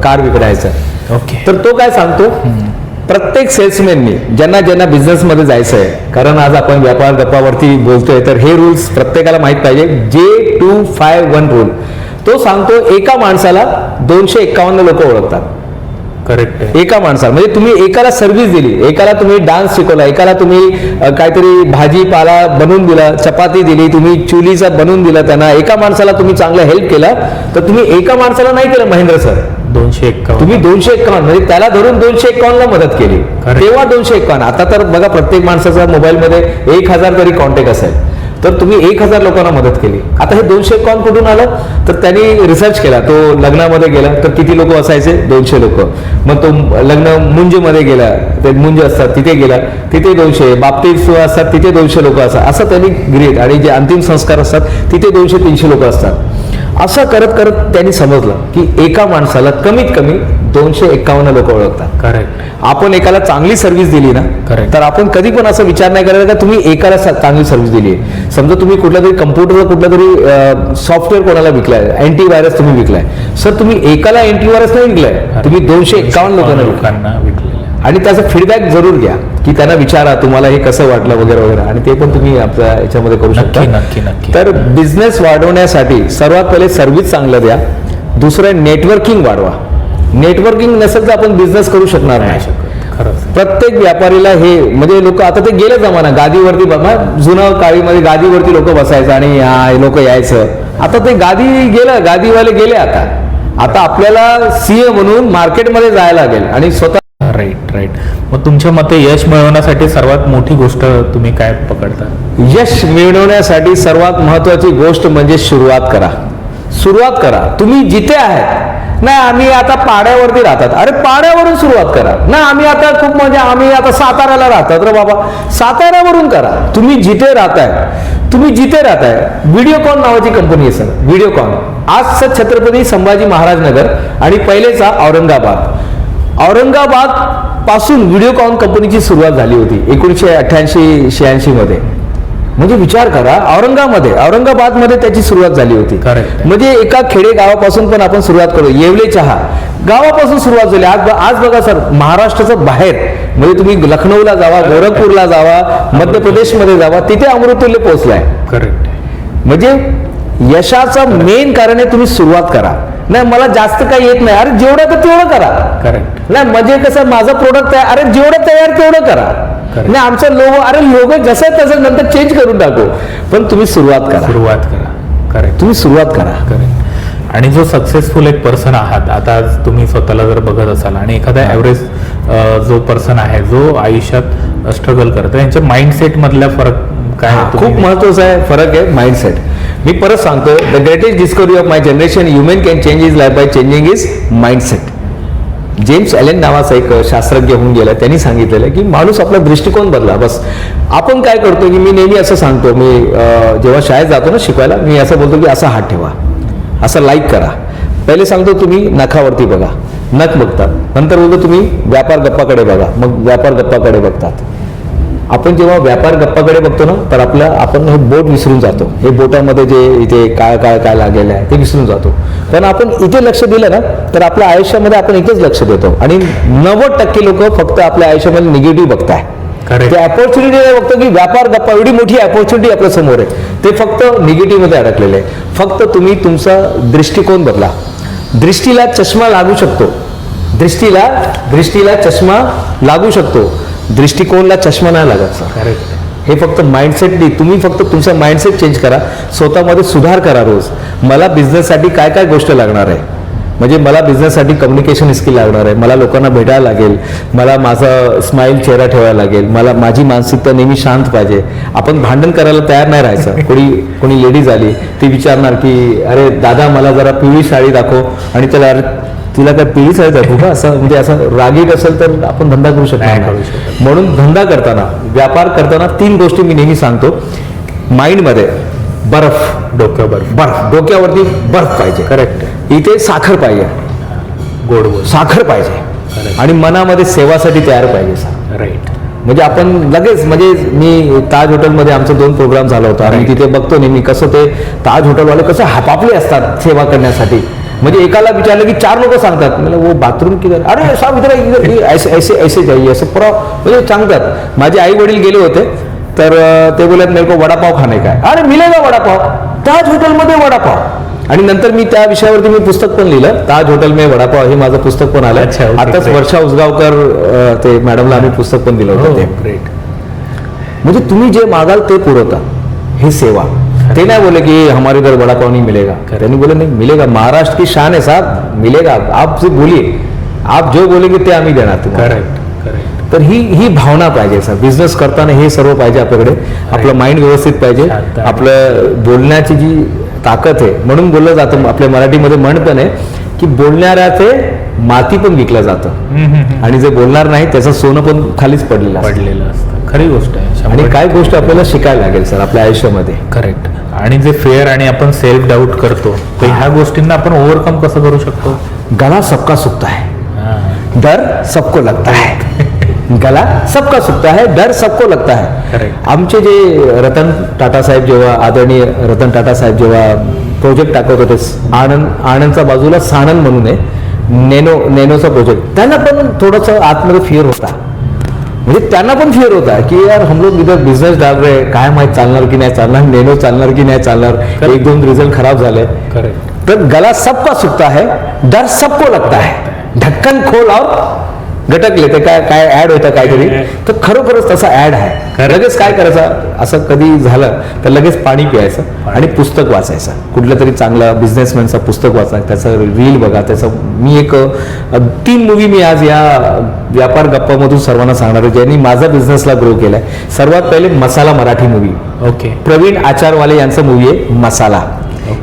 कार विकायचं. ओके. तर तो काय सांगतो, प्रत्येक सेल्समॅननी ज्यांना बिझनेसमध्ये जायचं आहे, कारण आज आपण व्यापार गप्पावरती बोलतोय, तर हे रूल्स प्रत्येकाला माहित पाहिजे. J251 रूल तो सांगतो एका माणसाला 251 लोक ओळखतात. करेक्ट. एका माणसाला म्हणजे तुम्ही एकाला सर्व्हिस दिली, एकाला तुम्ही डान्स शिकवला, एकाला तुम्ही काहीतरी भाजीपाला बनवून दिला, चपाती दिली, तुम्ही चुलीचा बनवून दिला त्यांना, एका माणसाला तुम्ही चांगला हेल्प केला, तर तुम्ही एका माणसाला नाही केलं महेंद्र सर, 251 तुम्ही 251 म्हणजे त्याला धरून 251 ला मदत केली. तेव्हा 251. आता तर बघा प्रत्येक माणसाचा मोबाईलमध्ये 1000 तरी कॉन्टॅक्ट असेल, तर तुम्ही 1000 लोकांना मदत केली. आता हे 251 कुठून आलं, तर त्यांनी रिसर्च केला. तो लग्नामध्ये गेला तर किती लोक असायचे, 200 लोक. मग तो लग्न मुंजमध्ये गेला, ते मुंज असतात तिथे गेला, तिथे 200, बाबतीत असतात तिथे 200 लोक असतात. असं त्यांनी ग्रेट. आणि जे अंतिम संस्कार असतात तिथे 200-300 लोक असतात. असं करत करत त्यांनी समजलं की एका माणसाला कमीत कमी 251 लोक ओळखतात. करेक्ट. आपण एकाला चांगली सर्व्हिस दिली ना, तर आपण कधी पण असं विचार नाही करायचा का तुम्ही एकाला चांगली सर्व्हिस दिली आहे. समजा तुम्ही कुठला तरी कम्प्युटरचा कुठला तरी सॉफ्टवेअर कोणाला विकलाय, अँटीव्हायरस तुम्ही विकलाय, सर तुम्ही एकाला अँटीव्हायरस नाही विकलाय, तुम्ही 251 लोकांना विकलाय. आणि त्याचा फीडबॅक जरूर घ्या की त्यांना विचारा तुम्हाला हे कसं वाटलं वगैरे वगैरे. आणि ते पण तुम्ही आपल्या याच्यामध्ये करू शकता. नक्की. तर बिझनेस वाढवण्यासाठी सर्वात पहिले सर्व्हिस चांगलं द्या. दुसरं नेटवर्किंग वाढवा. नेटवर्किंग नसेल तर आपण बिझनेस करू शकणार नाही. प्रत्येक व्यापारीला हे म्हणजे लोक आता ते गेले जमाना गादीवरती बघा, जुनं काळीमध्ये गादीवरती लोक बसायचं आणि लोक यायचं. आता ते गादी गेलं, गादीवाले गेले. आता आपल्याला सीए म्हणून मार्केटमध्ये जायला लागेल आणि स्वतः. राईट. मग तुमच्या मते यश मिळवण्यासाठी सर्वात मोठी गोष्ट तुम्ही काय पकडता? यश मिळवण्यासाठी सर्वात महत्वाची गोष्ट म्हणजे सुरुवात करा. तुम्ही जिथे आहेत नाही, आम्ही आता पाड्यावरती राहतात, अरे पाड्यावरून सुरुवात करा ना. आम्ही आता खूप म्हणजे आम्ही आता साताऱ्याला राहतात, रे बाबा साताऱ्यावरून करा. तुम्ही जिथे राहताय व्हिडिओकॉन नावाची कंपनी आहे सर. व्हिडिओकॉन आज छत्रपती संभाजी महाराज नगर आणि पहिलेचा औरंगाबाद पासून व्हिडिओकॉन कंपनीची सुरुवात झाली होती 1988-86 मध्ये. म्हणजे विचार करा, औरंगाबाद मध्ये त्याची सुरुवात झाली होती. म्हणजे एका खेडे गावापासून पण आपण सुरुवात करू. येवले चहा गावापासून सुरुवात झाली. आज बघा सर, महाराष्ट्राच्या बाहेर म्हणजे तुम्ही लखनौला जावा, गोरखपूरला जावा, मध्य प्रदेशमध्ये जावा, तिथे अमृततुल्य पोहोचलाय. करेक्ट. म्हणजे यशाचं मेन कारण आहे तुम्ही सुरुवात करा. नाही मला जास्त काही येत नाही, अरे जेवढं तर तेवढं करा. करेक्ट. नाही म्हणजे कसं माझं प्रोडक्ट आहे, अरे जेवढं तयार तेवढं करा. Correct. नाही आमचं लोगो, अरे लोगो जसं आहे तसं नंतर चेंज करून टाकू, पण तुम्ही सुरुवात करा. करेक्ट. तुम्ही सुरुवात करा. करेक्ट. आणि जो सक्सेसफुल एक पर्सन आहात आता, तुम्ही स्वतःला जर बघत असाल आणि एखादा ॲव्हरेज जो पर्सन आहे जो आयुष्यात स्ट्रगल करतो, यांच्या माइंडसेट मधला फरक काय हा, तुम्ही- खूप महत्वाचा आहे फरक आहे माइंडसेट. मी परत सांगतो, the greatest discovery of my generation, human can change his life by changing his mindset. James Allen नावाचा एक शास्त्रज्ञ होऊन गेला, त्यांनी सांगितलेलं की माणूस आपला दृष्टिकोन बदला. बस आपण काय करतो की मी नेहमी असं सांगतो, मी जेव्हा शाळेत जातो ना शिकवायला, मी असं बोलतो की असा हात ठेवा, असं लाईक करा. पहिले सांगतो तुम्ही नखावरती बघा, नख बघतात. नंतर बोलतो तुम्ही व्यापार गप्पाकडे बघा, मग व्यापार गप्पाकडे बघतात. आपण जेव्हा व्यापार गप्पाकडे बघतो ना, तर आपण हे बोट विसरून जातो. हे बोटामध्ये जे इथे काय लागलेलं आहे ते विसरून जातो. पण आपण इथे लक्ष दिलं ना, तर आपल्या आयुष्यामध्ये आपण इथेच लक्ष देतो. आणि 90% लोक फक्त आपल्या आयुष्यामध्ये निगेटिव्ह बघताय. Correct. ते अपॉर्च्युनिटी बघतो की व्यापार गप्पा, एवढी मोठी अपॉर्च्युनिटी आपल्या समोर आहे, ते फक्त निगेटिव्ह मध्ये अडकलेले आहे. फक्त तुम्ही तुमचा दृष्टिकोन बदला. दृष्टीला चष्मा लागू शकतो, दृष्टीला चष्मा लागू शकतो, दृष्टिकोनला चष्मा नाही लागत सर. करेक्ट. हे फक्त माइंडसेट नाही, तुम्ही फक्त तुमचा माइंडसेट चेंज करा, स्वतःमध्ये सुधार करा रोज. मला बिझनेससाठी काय काय गोष्ट लागणार आहे, म्हणजे मला बिझनेससाठी कम्युनिकेशन स्किल लागणार आहे, मला लोकांना भेटायला लागेल, मला माझा स्माईल चेहरा ठेवायला लागेल, मला माझी मानसिकता नेहमी शांत पाहिजे. आपण भांडण करायला तयार नाही राहायचं. कोणी लेडीज आली ती विचारणार की अरे दादा मला जरा पिवळी साडी दाखव, आणि त्याला अरे तिला काय पिवळी साडी दाखवू का, असं म्हणजे असं रागीट असेल तर आपण धंदा करू शकणार नाही करू नाही. शकत. म्हणून धंदा करताना, व्यापार करताना 3 गोष्टी मी नेहमी सांगतो. माइंडमध्ये डोक्यावरती बर्फ पाहिजे. करेक्ट. इथे साखर पाहिजे, गोड बोल. साखर पाहिजे. Correct. आणि मनामध्ये सेवासाठी तयार पाहिजे सर. राईट. म्हणजे आपण लगेच, म्हणजे मी ताज हॉटेलमध्ये आमचा 2 प्रोग्राम झाला होता आणि Right. तिथे बघतो नेहमी कसं ते ताज हॉटेलवाले कसं हापापले असतात सेवा करण्यासाठी. म्हणजे एकाला विचारलं की 4 लोक सांगतात, मला वो बाथरूम किधर, अरे साहब इधर ऐसे ऐसे ऐसे जाइए, असं पुरा म्हणजे सांगतात. माझे आई वडील गेले होते, तर ते बोलत मेरे को वडापाव खाणे काय, अरे मिलेगा वडापाव, ताज हॉटेलमध्ये वडापाव. आणि नंतर मी त्या विषयावरती मी पुस्तक पण लिहिलं, ताज हॉटेल में वडापाव, हे माझं पुस्तक पण आलं. अच्छा, okay, आताच great. वर्षा उसगावकर ते मॅडमला आम्ही पुस्तक पण दिलं होतं. ते ग्रेट. म्हणजे तुम्ही जे मागाल ते पुरवता, हे सेवा. ते नाही बोले कि हमारे इधर वड़ा पाव नहीं मिलेगा, त्यांनी बोले नहीं मिलेगा, महाराष्ट्र की शान है साहब, मिलेगा. आप सिर्फ बोलिए, आप जो बोलेंगे ते आम्ही देणार तुम्हाला. करेक्ट. करेक्ट. तर ही भावना पाहिजे सर. बिझनेस करताना हे सर्व पाहिजे आपल्याकडे. आपलं माइंड व्यवस्थित पाहिजे, शांत. आपलं बोलण्याची जी ताकद आहे. म्हणून बोललं जातं आपल्या मराठीमध्ये म्हण पण आहे की बोलणाऱ्याचे माती पण विकलं जातं, आणि जे बोलणार नाही त्याचं सोनं पण खालीच पडलेलं असतं. पडलेलं असतं. खरी गोष्ट आहे. आणि 100% काय गोष्ट आपल्याला शिकायला लागेल सर आपल्या आयुष्यामध्ये. करेक्ट. आणि जे फेअर आणि आपण सेल्फ डाऊट करतो, तर ह्या गोष्टींना आपण ओव्हरकम कसं करू शकतो? गला सबका सुखता है, डर सबको लगता है. गला सबका सुखता है, डर सबको लगता है. Correct. आमचे जे रतन टाटा साहेब जेव्हा, आदरणीय रतन टाटा साहेब जेव्हा प्रोजेक्ट टाकत होते, आनंदचा बाजूला सानंद म्हणून आहे, नॅनोचा प्रोजेक्ट, त्यांना पण थोडंसं आतमध्ये फिअर होता. म्हणजे त्यांना पण फिअर होता की यार हम लोग इधर बिझनेस डाल रहे, काय माहित चालणार की नाही चालणार, नॅनो चालणार की नाही चालणार, 1-2 रिझल्ट खराब झाले. करेक्ट. तर गला सबका सुखता है, डर सबको लगता है, ढक्कन खोल और गटकले. ते काय ऍड होतं काहीतरी, तर खरोखरच तसा ऍड आहे. लगेच काय करायचं, असं कधी झालं तर लगेच पाणी प्यायचं आणि पुस्तक वाचायचं, कुठलं तरी चांगलं बिझनेसमॅनचं पुस्तक वाचा, त्याचं रील बघा. त्याचं मी 3 मूवी मी आज या व्यापार गप्पामधून सर्वांना सांगणार आहे, ज्यांनी माझा बिझनेसला ग्रो केलाय. सर्वात पहिले मसाला मराठी मूवी, ओके. प्रवीण आचारवाले यांचं मूवी आहे मसाला.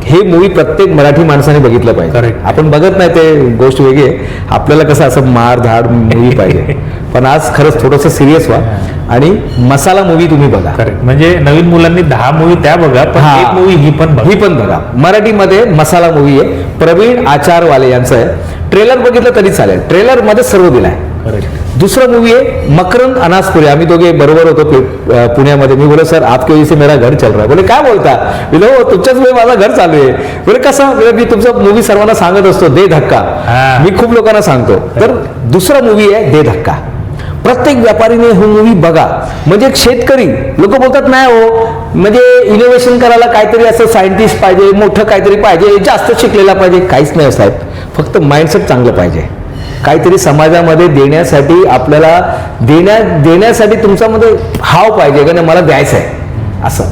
हे मूवी प्रत्येक मराठी माणसाने बघितलं पाहिजे. Correct. आपण बघत नाही ते गोष्ट वेगळी आहे, आपल्याला कसं असं मार धाड मूवी पाहिजे. पण आज खरंच थोडंसं सिरियस व्हा आणि मसाला मूवी तुम्ही बघा. करेक्ट. म्हणजे नवीन मुलांनी 10 मूवी त्या बघा, पण हा. एक मूवी ही पण बघा. ही पण बघा. मराठीमध्ये मसाला मूवी आहे, प्रवीण आचारवाले यांचं आहे. ट्रेलर बघितलं तरी चालेल, ट्रेलर मध्ये सर्व दिलाय. करेक्ट. दुसरा मूवी आहे मकरंद अनासपुरे. आम्ही दोघे बरोबर होतो पुण्यामध्ये. मी बोले सर आपके वजह से मेरा घर चल रहा है. बोले काय बोलता, बोले हो तुमच्याच वेळी माझा घर चालू आहे. बोले कसं, बोले मी तुमचा मूवी सर्वांना सांगत असतो, दे धक्का. हा. मी खूप लोकांना सांगतो. तर दुसरा मूवी आहे दे धक्का. प्रत्येक व्यापारीने ही मूवी बघा. म्हणजे एक शेतकरी लोक बोलतात नाही हो, म्हणजे इनोव्हेशन करायला काहीतरी असं सायंटिस्ट पाहिजे, मोठं काहीतरी पाहिजे, जास्त शिकलेला पाहिजे. काहीच नाही साहेब, फक्त माइंडसेट चांगलं पाहिजे. काहीतरी समाजामध्ये देण्यासाठी, आपल्याला देण्यासाठी तुमच्यामध्ये हाव पाहिजे का नाही मला द्यायचं आहे असं.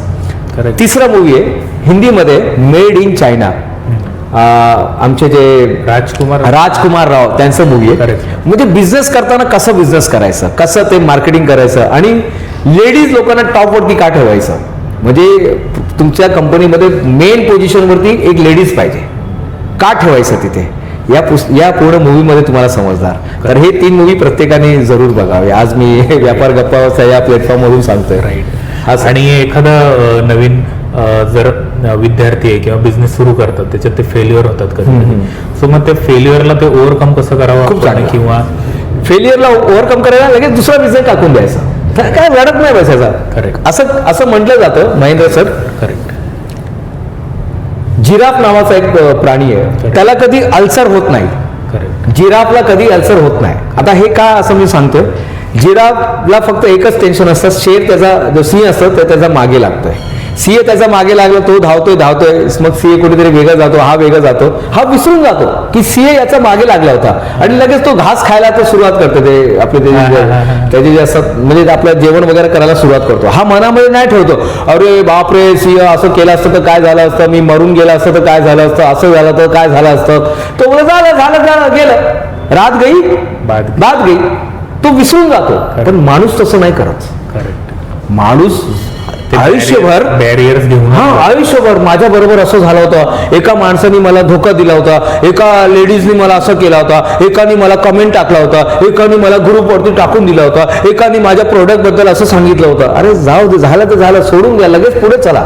Correct. तिसरा मूवी आहे हिंदीमध्ये, मेड इन चायना. आमचे जे राजकुमार राव त्यांचं मूवी आहे. Correct. म्हणजे बिझनेस करताना कसं बिझनेस करायचं, कसं ते मार्केटिंग करायचं आणि लेडीज लोकांना टॉपवरती का ठेवायचं. म्हणजे तुमच्या कंपनीमध्ये मेन पोझिशनवरती एक लेडीज पाहिजे, का ठेवायचं तिथे, या पूर्ण मूवीमध्ये तुम्हाला समजणार. तर हे 3 मूवी प्रत्येकाने जरूर बघावे. आज मी व्यापार गप्पा या प्लॅटफॉर्मवरून सांगतोय. राईट. आणि एखादा नवीन जर विद्यार्थी आहे किंवा बिझनेस सुरू करतात, त्याच्यात ते फेल्युअर होतात कधी, सो मग त्या फेल्युअरला ते ओव्हरकम कसं करावं खूप चांगलं. किंवा फेलियरला ओव्हरकम करायला लगेच दुसरा बिझनेस टाकून द्यायचा, काय लढत नाही बसायचा. करेक्ट. असं म्हटलं जातं महेंद्र सर. करेक्ट. जिराफ नावाचा एक प्राणी आहे, त्याला कधी अल्सर होत नाही. करेक्ट. जिराफला कधी अल्सर होत नाही. आता हे का असं मी सांगतोय, जिराफला फक्त एकच टेन्शन असतं, शेर त्याचा जो सिंह असतो तो त्याचा मागे लागतोय. सिंह त्याचा मागे लागला, तो धावतोय, मग सिंह कुठेतरी वेगळा जातो, हा वेगळा जातो, हा विसरून जातो की सिंह याचा मागे लागला होता आणि लगेच तो घास खायला तर सुरुवात करतो. ते आपले त्याचे जे असतात म्हणजे आपलं जेवण वगैरे करायला सुरुवात करतो. हा मनामध्ये नाही ठेवतो, अरे बापरे सिंह असं केलं असतं तर काय झालं असतं, मी मरून गेलं असतं तर काय झालं असतं, असं झालं तर काय झालं असतं. तो बोलत झालं गेलं, रात गई बात गई, तो विसरून जातो. पण माणूस तसं नाही करत. करेक्ट. माणूस आयुष्यभर बॅरियर्स घेऊन, आयुष्यभर माझ्या बरोबर असं झालं होतं, एका माणसाने मला धोका दिला होता, एका लेडीजने मला असं केला होता, एकाने मला कमेंट टाकला होता, एकाने मला ग्रुपवरती टाकून दिला होता, एकाने माझ्या प्रोडक्ट बद्दल असं सांगितलं होतं. अरे जाऊ दे, झालं तर झालं, सोडून द्या, लगेच पुढे चला.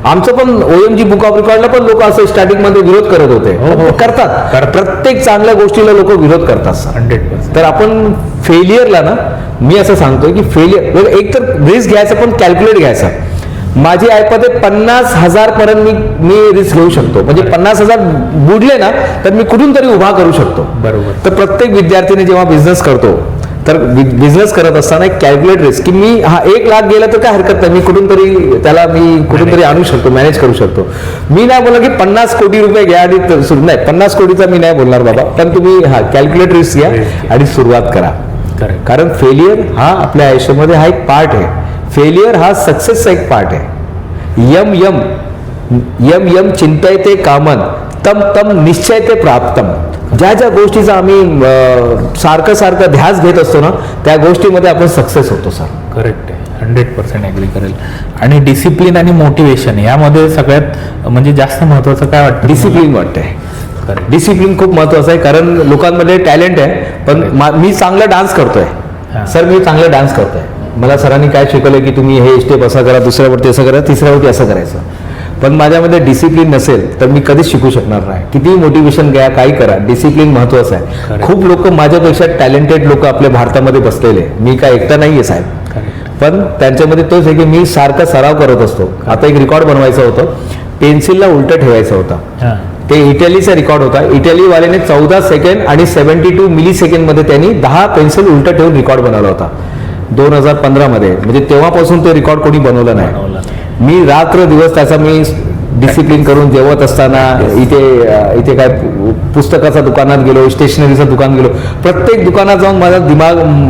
आमचं पण OMG बुक ऑफ रेकॉर्डला पण लोक असं स्टार्टिंग मध्ये विरोध करत होते. करतात, प्रत्येक चांगल्या गोष्टीला लोक विरोध करतात. 100%. तर आपण फेलियरला ना, मी असं सांगतोय की फेलियर एक तर रिस्क घ्यायचं, पण कॅल्क्युलेट घ्यायचं. माझी ऐपत 50,000 पर्यंत मी रिस्क घेऊ शकतो. म्हणजे 50,000 बुडले ना तर मी कुठून तरी उभा करू शकतो. बरोबर. तर प्रत्येक विद्यार्थीने जेव्हा बिझनेस करतो, तर बिझनेस करत असताना एक कॅल्क्युलेट रिस्क की मी 1 लाख गेला तर काय हरकत नाही, मी कुठून तरी आणू शकतो, मॅनेज करू शकतो. मी नाही बोलला की 50 कोटी रुपये घ्या आणि नाही, 50 कोटीचा मी नाही बोलणार बाबा, पण तुम्ही कॅल्क्युलेट रिस्क घ्या आणि सुरुवात करा. कारण फेलियर हा आपल्या आयुष्यामध्ये हा एक पार्ट आहे. फेलियर हा सक्सेसचा एक पार्ट आहे. यम यम यम यम चिंतयते कामन, तम तम निश्चयते प्राप्तम. ज्या ज्या गोष्टीचा आम्ही सारखं ध्यास घेत असतो ना, त्या गोष्टीमध्ये आपण सक्सेस होतो. सर करेक्ट आहे, 100% ॲग्री करेल. आणि डिसिप्लिन आणि मोटिवेशन यामध्ये सगळ्यात म्हणजे जास्त महत्वाचं काय वाटतं? डिसिप्लिन वाटतंय. डिसिप्लिन खूप महत्वाचं आहे. कारण लोकांमध्ये टॅलेंट आहे, पण मी चांगला डान्स करतोय सर, मी चांगला डान्स करतोय. मला सरांनी काय शिकवलं की तुम्ही हे स्टेप असा करा, दुसऱ्यावरती असं करा, तिसऱ्यावरती असं करायचं. पण माझ्यामध्ये डिसिप्लिन नसेल तर मी कधीच शिकू शकणार नाही. कितीही मोटिवेशन घ्या, काही करा, डिसिप्लिन महत्वाचं आहे. खूप लोक माझ्यापेक्षा टॅलेंटेड लोक आपल्या भारतामध्ये बसलेले, मी काय एकटा नाहीये साहेब. पण त्यांच्यामध्ये तोच आहे की मी सारखा सराव करत असतो. आता एक रेकॉर्ड बनवायचं होतं, पेन्सिलला उलट ठेवायचं होतं. ते इटलीचा रेकॉर्ड होता. इटलीवाल्याने 14 सेकंड आणि 72 मिली सेकंड मध्ये त्यांनी 10 पेन्सिल उलट ठेवून रेकॉर्ड बनवला होता 2015 मध्ये. म्हणजे तेव्हापासून ते रेकॉर्ड कोणी बनवलं नाही. मी रात्र दिवस त्याचा मी डिसिप्लिन करून जेवत असताना इथे काय पुस्तकाच्या दुकानात गेलो, स्टेशनरीचं दुकान गेलो, प्रत्येक दुकानात जाऊन माझा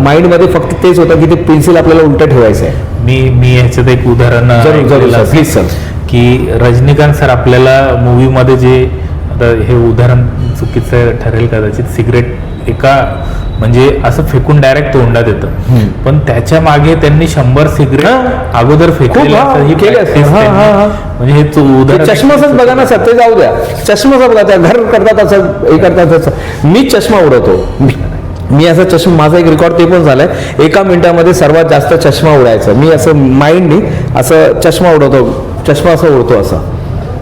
माइंडमध्ये फक्त तेच होतं की ते पेन्सिल आपल्याला उलट ठेवायचं आहे. मी ह्याच्यात एक उदाहरण प्लीज सर, की रजनीकांत सर आपल्याला मूवीमध्ये जे, आता हे उदाहरण चुकीचं ठरेल कदाचित, सिगरेट एका म्हणजे असं फेकून डायरेक्ट तोंडात येतं, पण त्याच्या मागे त्यांनी 100 सिगरेट अगोदर फेकले. म्हणजे हे उदाहरण चष्माच बघा ना सर, ते जाऊ द्या, चष्माच बघा, त्या घर करतात असं हे करतात तसं. मी चष्मा उडवतो. मी असं चष्मा, माझा एक रेकॉर्ड ते पण झालाय, 1 मिनिटामध्ये सर्वात जास्त चष्मा उडायचं. मी असं माइंडनी असं चष्मा उडवतो, चष्मा असं उडतो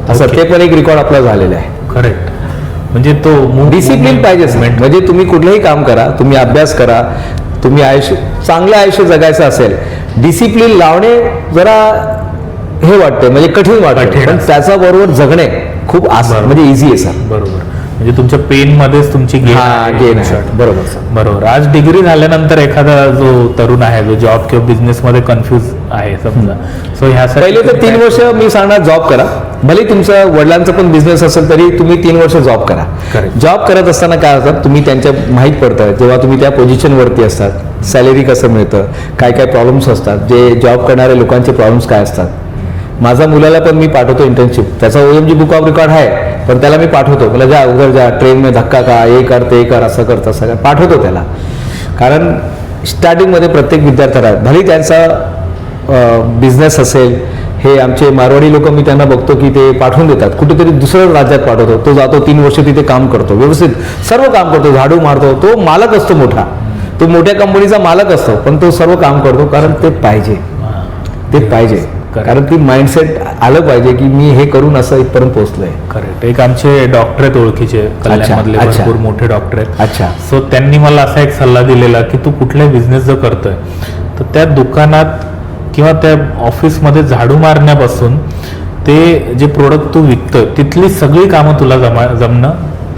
असं ते पण एक रेकॉर्ड आपला झालेला आहे. करेक्ट. म्हणजे तो डिसिप्लिन पाहिजे. म्हणजे तुम्ही कुठलंही काम करा, तुम्ही अभ्यास करा, तुम्ही चांगलं आयुष्य जगायचं असेल, डिसिप्लिन लावणे जरा हे वाटतं, म्हणजे कठीण वाटतं, पण त्याच्याबरोबर जगणे खूप म्हणजे इझी आहे सर. बरोबर. म्हणजे तुमच्या पेन मध्येच तुमची gain आहे. Gain in short. आहे, बरोबर सर. बरोबर. आज डिग्री झाल्यानंतर एखादा जो तरुण आहे जो जॉब किंवा बिझनेस मध्ये कन्फ्युज आहे समजा, सो ह्यासाठी पहिले तर 3 वर्ष मी सांगणार जॉब करा. भले तुमचा वडिलांचा पण बिझनेस असेल तरी तुम्ही 3 वर्ष जॉब करा. Correct. जॉब करत असताना काय होतात, तुम्ही त्यांच्या माहीत पडतं जेव्हा तुम्ही त्या पोझिशनवरती असतात, सॅलरी कसं मिळतं, काय काय प्रॉब्लेम्स असतात, जे जॉब करणाऱ्या लोकांचे प्रॉब्लेम्स काय असतात. माझा मुलाला पण मी पाठवतो इंटर्नशिप, त्याचा OMG बुक ऑफ रेकॉर्ड आहे, पण त्याला मी पाठवतो, मला जा उघड जा, ट्रेन में धक्का का, हे कर ते कर, असं कर तसं कर, पाठवतो त्याला. कारण स्टार्टिंगमध्ये प्रत्येक विद्यार्थ्याला भले त्यांचा बिझनेस असेल, हे आमचे मारवाडी लोक मी त्यांना बघतो की ते पाठवून देतात, कुठेतरी दुसऱ्या राज्यात पाठवतो, तो जातो 3 वर्ष तिथे काम करतो, व्यवस्थित सर्व काम करतो, झाडू मारतो, तो मालक असतो मोठा, तो मोठ्या कंपनीचा मालक असतो, पण तो सर्व काम करतो कारण ते पाहिजे, ते पाहिजे. कारण ती माइंडसेट आलं पाहिजे की मी हे करून असं इथपर्यंत पोहोचलोय. करेक्ट. एक आमचे डॉक्टर आहेत ओळखीचे कल्याणमधले, अच्छा. भरपूर मोठे डॉक्टर आहेत. अच्छा. सो त्यांनी मला असा एक सल्ला दिलेला की तू कुठलाही बिझनेस जर करतोय तर त्या दुकानात किंवा त्या ऑफिसमध्ये झाडू मारण्यापासून ते जे प्रोडक्ट तू विकतोय तिथली सगळी कामं तुला जमणं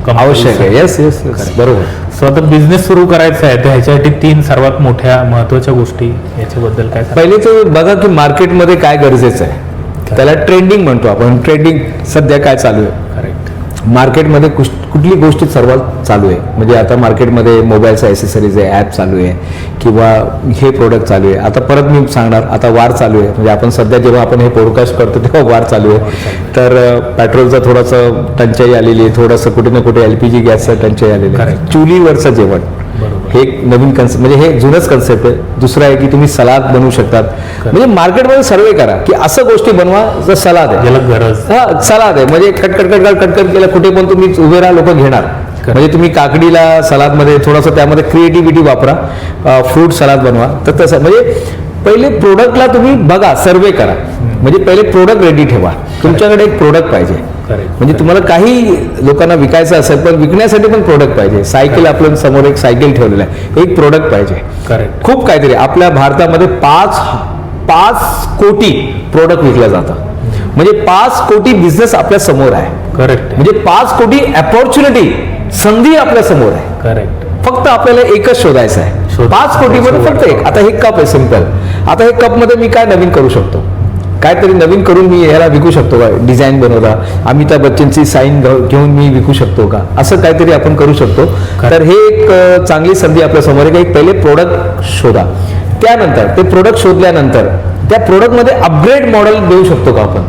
आवश्यक आहे. येस येस बरोबर. सो आता बिझनेस सुरू करायचा आहे तर ह्याच्यासाठी 3 सर्वात मोठ्या महत्वाच्या गोष्टी याच्याबद्दल काय सांगाल? पहिले तर बघा की मार्केटमध्ये काय गरजेचं आहे, त्याला ट्रेंडिंग म्हणतो आपण. ट्रेंडिंग सध्या काय चालू आहे करेक्ट. मार्केटमध्ये, कुठली गोष्टी सर्वात चालू आहे. म्हणजे आता मार्केटमध्ये मोबाईलचा ॲसेसरीज आहे, ॲप चालू आहे, किंवा हे प्रोडक्ट चालू आहे. आता परत मी सांगणार, आता वार चालू आहे, म्हणजे आपण सध्या जेव्हा आपण हे पॉडकास्ट करतो तेव्हा वार चालू आहे. तर पेट्रोलचं थोडंसं टंचाई आलेली आहे, थोडंसं कुठे ना कुठे LPG गॅसचं टंचाई आलेली आहे. Correct. चुलीवरचं जेवण बरोबर. हे एक नवीन कन्सेप्ट, म्हणजे हे जुनंच कन्सेप्ट आहे. दुसरं आहे की तुम्ही सलाद बनवू शकतात. म्हणजे मार्केटमध्ये सर्वे करा की असं गोष्टी बनवा जर सलाद आहे, ज्याला गरज. हा सलाद आहे, म्हणजे कटकट केलं कुठे पण तुम्ही उभे राहा, लोक घेणार. म्हणजे तुम्ही काकडीला सलादमध्ये थोडंसं त्यामध्ये क्रिएटिव्हिटी वापरा, फ्रूट सलाद बनवा. तर तसं म्हणजे पहिले प्रोडक्टला तुम्ही बघा, सर्वे करा. म्हणजे पहिले प्रोडक्ट रेडी ठेवा, तुमच्याकडे एक प्रोडक्ट पाहिजे. करेक्ट. म्हणजे तुम्हाला काही लोकांना विकायचं असेल पण विकण्यासाठी पण प्रोडक्ट पाहिजे. सायकल आपल्या समोर एक सायकल ठेवलेलं आहे, एक प्रोडक्ट पाहिजे. करेक्ट. खूप काहीतरी आपल्या भारतामध्ये 5 कोटी प्रोडक्ट विकलं जातं. म्हणजे 5 कोटी बिझनेस आपल्या समोर आहे. करेक्ट. म्हणजे 5 कोटी अपॉर्च्युनिटी, संधी आपल्या समोर आहे. करेक्ट. फक्त आपल्याला एकच शोधायचं आहे. 5 कोटीमध्ये फक्त एक. आता हे कप आहे सिंपल. आता हे कपमध्ये मी काय नवीन करू शकतो, काहीतरी नवीन करून मी याला विकू शकतो का, डिझाईन बनवला, अमिताभ बच्चनची साईन घेऊन मी विकू शकतो का, असं काहीतरी आपण करू शकतो. तर हे एक चांगली संधी आपल्या समोर आहे. की पहिले प्रोडक्ट शोधा, त्यानंतर ते प्रोडक्ट शोधल्यानंतर त्या प्रोडक्टमध्ये अपग्रेड मॉडेल देऊ शकतो का आपण.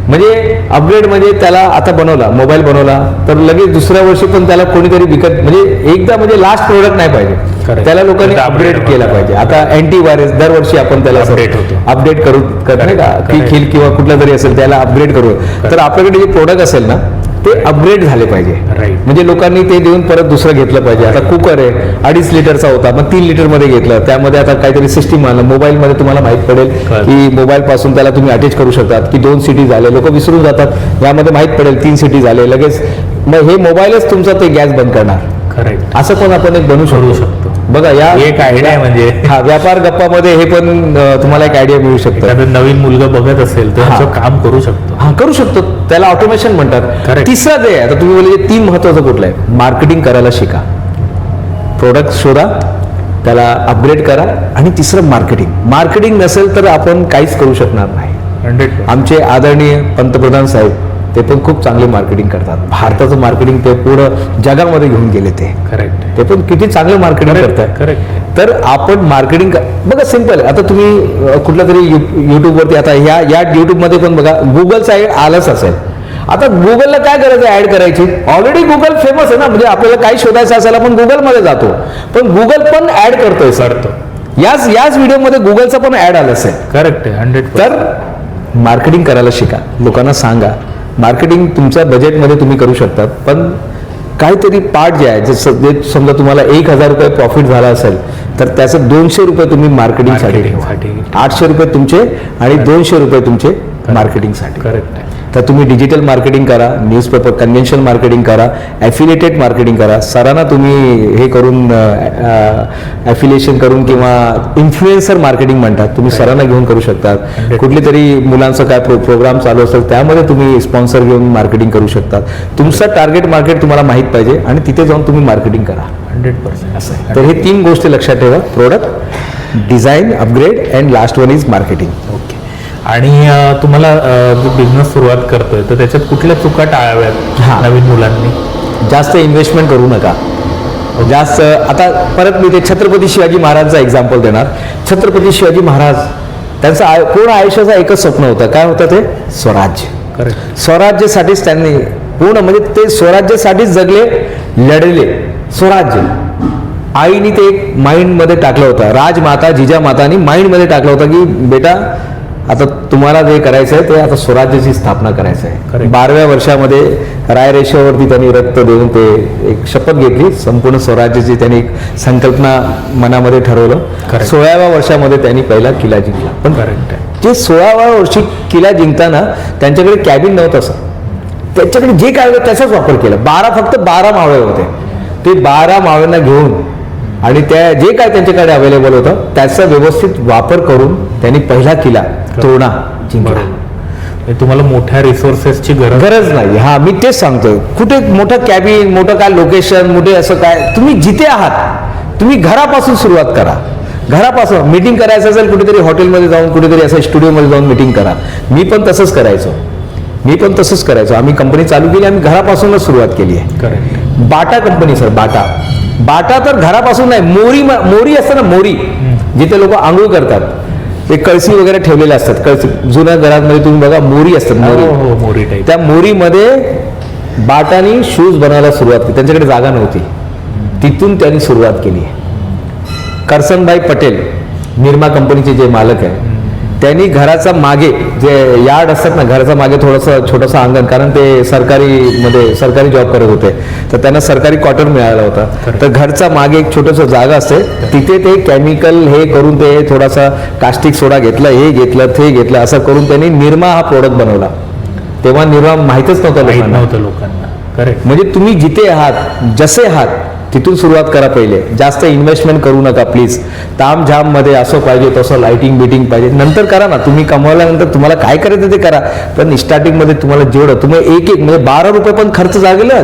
म्हणजे अपग्रेड म्हणजे त्याला आता बनवला, मोबाईल बनवला, तर लगेच दुसऱ्या वर्षी पण त्याला कोणीतरी विकत, म्हणजे एकदा म्हणजे लास्ट प्रोडक्ट नाही पाहिजे. Correct. त्याला लोकांनी अपग्रेड केला पाहिजे. आता अँटीव्हायरस दरवर्षी आपण त्याला Update होतो. अपडेट करू नाही का, की खिल किंवा कुठला तरी असेल त्याला अपग्रेड करू. तर आपल्याकडे जे प्रोडक्ट असेल ना ते अपग्रेड झाले पाहिजे. Right. म्हणजे लोकांनी ते देऊन परत दुसरं घेतलं पाहिजे. आता कुकर आहे 2.5 लिटरचा होता, मग 3 लिटरमध्ये घेतलं, त्यामध्ये आता काहीतरी सिस्टीम आलं. मोबाईलमध्ये तुम्हाला माहित पडेल की मोबाईल पासून त्याला तुम्ही अटॅच करू शकतात, की 2 सिटी झाले, लोक विसरून जातात. यामध्ये माहित पडेल 3 सिटी झाले, लगेच मग हे मोबाईलच तुमचा ते गॅस बंद करणार. करेक्ट. असं पण आपण एक बनवू शकतो. बघा या एक आयडिया म्हणजे हा व्यापार गप्पामध्ये हे पण तुम्हाला एक आयडिया मिळू शकतं. एखादं नवीन मुलगा बघत असेल तर हा. ह्याचं काम करू शकतो. हा करू शकतो, त्याला ऑटोमेशन म्हणतात. Correct. तिसरं ते आहे, आता तुम्ही बोलले 3 महत्वाचं कुठलं आहे, मार्केटिंग करायला शिका, प्रोडक्ट शोधा, त्याला अपग्रेड करा, आणि तिसरं मार्केटिंग नसेल तर आपण काहीच करू शकणार नाही. 100%. आमचे आदरणीय पंतप्रधान साहेब ते पण खूप चांगले मार्केटिंग करतात. भारताचं मार्केटिंग ते पूर्ण जगामध्ये घेऊन गेले. करेक्ट. ते पण किती चांगलं मार्केटिंग करतात. करेक्ट. तर आपण मार्केटिंग बघा सिंपल. आता तुम्ही कुठल्या तरी युट्यूबवरती, आता या युट्यूबमध्ये पण बघा गुगलचा ॲड आलंच असेल. आता गुगलला काय गरज आहे ऍड करायची, ऑलरेडी गुगल फेमस आहे ना. म्हणजे आपल्याला काही शोधायचं असेल आपण गुगलमध्ये जातो, पण गुगल पण ऍड करतोय. याच व्हिडिओमध्ये गुगलचा पण ऍड आलं असेल. करेक्ट आहे. 100%. तर मार्केटिंग करायला शिका, लोकांना सांगा. मार्केटिंग तुमच्या बजेटमध्ये तुम्ही करू शकता, पण काहीतरी पार्ट जे आहे, जे समजा तुम्हाला 1,000 रुपये प्रॉफिट झाला असेल तर त्याचं 200 रुपये तुम्ही मार्केटिंगसाठी ठेवा. 800 रुपये तुमचे आणि 200 रुपये तुमचे मार्केटिंगसाठी. करेक्ट आहे. तर तुम्ही डिजिटल मार्केटिंग करा, न्यूजपेपर कन्व्हेन्शनल मार्केटिंग करा, ॲफिलिएटेड मार्केटिंग करा. सरांना तुम्ही हे करून ॲफिलिएशन करून किंवा इन्फ्लुएन्सर मार्केटिंग म्हणतात, तुम्ही सरांना घेऊन करू शकतात. कुठली तरी मुलांचं काय प्रोग्राम चालू असेल त्यामध्ये तुम्ही स्पॉन्सर घेऊन मार्केटिंग करू शकतात. तुमचं टार्गेट मार्केट तुम्हाला माहीत पाहिजे आणि तिथे जाऊन तुम्ही मार्केटिंग करा. 100% असं आहे. तर हे 3 गोष्टी लक्षात ठेवा: product, design, upgrade and last one is marketing. Okay. आणि तुम्हाला जो बिझनेस सुरुवात करतोय तर त्याच्यात कुठल्या चुका टाळाव्यात हां. नवीन मुलांनी? जास्त इन्व्हेस्टमेंट करू नका. जास्त आता परत मी ते छत्रपती शिवाजी महाराजचा एक्झाम्पल देणार. छत्रपती शिवाजी महाराज त्यांचं पूर्ण आयुष्याचं एकच स्वप्न होतं. काय होतं ते? स्वराज्य. करेक्ट. स्वराज्यासाठीच त्यांनी पूर्ण म्हणजे ते स्वराज्यासाठीच जगले, लढले. स्वराज्य आईने ते एक माइंडमध्ये टाकलं होतं. राजमाता जिजामातानी माइंडमध्ये टाकलं होतं की बेटा आता तुम्हाला जे करायचं आहे ते आता स्वराज्याची स्थापना करायचं आहे. Correct. 12व्या वर्षामध्ये रायरेषेवरती त्यांनी रक्त देऊन ते एक शपथ घेतली. संपूर्ण स्वराज्याची त्यांनी एक संकल्पना मनामध्ये ठरवलं. Correct. 16व्या वर्षामध्ये त्यांनी पहिला किल्ला जिंकला. पण करेक्ट आहे. ते 16व्या वर्षी किल्ला जिंकताना त्यांच्याकडे कॅबिन नव्हतं. असं त्यांच्याकडे जे काय होतं त्याचाच वापर केला. फक्त 12 मावळे होते. ते 12 मावळ्यांना घेऊन आणि त्या जे काय त्यांच्याकडे अवेलेबल होतं त्याचा व्यवस्थित वापर करून त्यांनी पहिला किल्ला तोरणा जिंकला. बरोबर. तुम्हाला मोठ्या रिसोर्सेसची गरज नाही. हा मी तेच सांगतोय. कुठे मोठं कॅबिन, मोठं काय लोकेशन, मोठे असं काय, तुम्ही जिथे आहात तुम्ही घरापासून सुरुवात करा. घरापासून मीटिंग करायचं असेल कुठेतरी हॉटेलमध्ये जाऊन, कुठेतरी असं स्टुडिओमध्ये जाऊन मीटिंग करा. मी पण तसंच करायचो. आम्ही कंपनी चालू केली, आम्ही घरापासूनच सुरुवात केली आहे. Correct. Bata company sir. Bata तर घरापासून नाही. मोरी असतं ना, मोरी जिथे लोक आंघोळ करतात, ते कळशी वगैरे ठेवलेले असतात. कळशी जुन्या घरांमध्ये तुम्ही बघा मोरी असतात. हो, मोरी टाईप. त्या मोरीमध्ये बाटानी शूज बनवायला सुरुवात केली. त्यांच्याकडे जागा नव्हती, तिथून त्यांनी सुरुवात केली. करसनभाई पटेल निरमा कंपनीचे जे मालक आहे, त्यांनी घराचा मागे जे यार्ड असतात ना, घराचा मागे थोडंसं छोटंसं अंगण, कारण ते सरकारी जॉब करत होते, तर त्यांना सरकारी क्वार्टर मिळाला होता. तर घरचा मागे एक छोटंसं जागा असते, तिथे ते केमिकल हे करून ते थोडासा कास्टिक सोडा घेतला, हे घेतलं, ते घेतलं, असं करून त्यांनी निरमा हा प्रोडक्ट बनवला. तेव्हा निरमा माहीतच नव्हतं लोकांना. करेक्ट. म्हणजे तुम्ही जिथे आहात, जसे आहात तिथून सुरुवात करा. पहिले जास्त इन्व्हेस्टमेंट करू नका प्लीज. तामझाम मध्ये असं पाहिजे, तसं लाइटिंग बिटिंग पाहिजे, नंतर करा ना. तुम्ही कमवल्यानंतर तुम्हाला काय करायचं ते करा. पण स्टार्टिंग मध्ये तुम्हाला जेवढं तुम्ही एक म्हणजे 12 रुपये पण खर्च झाले,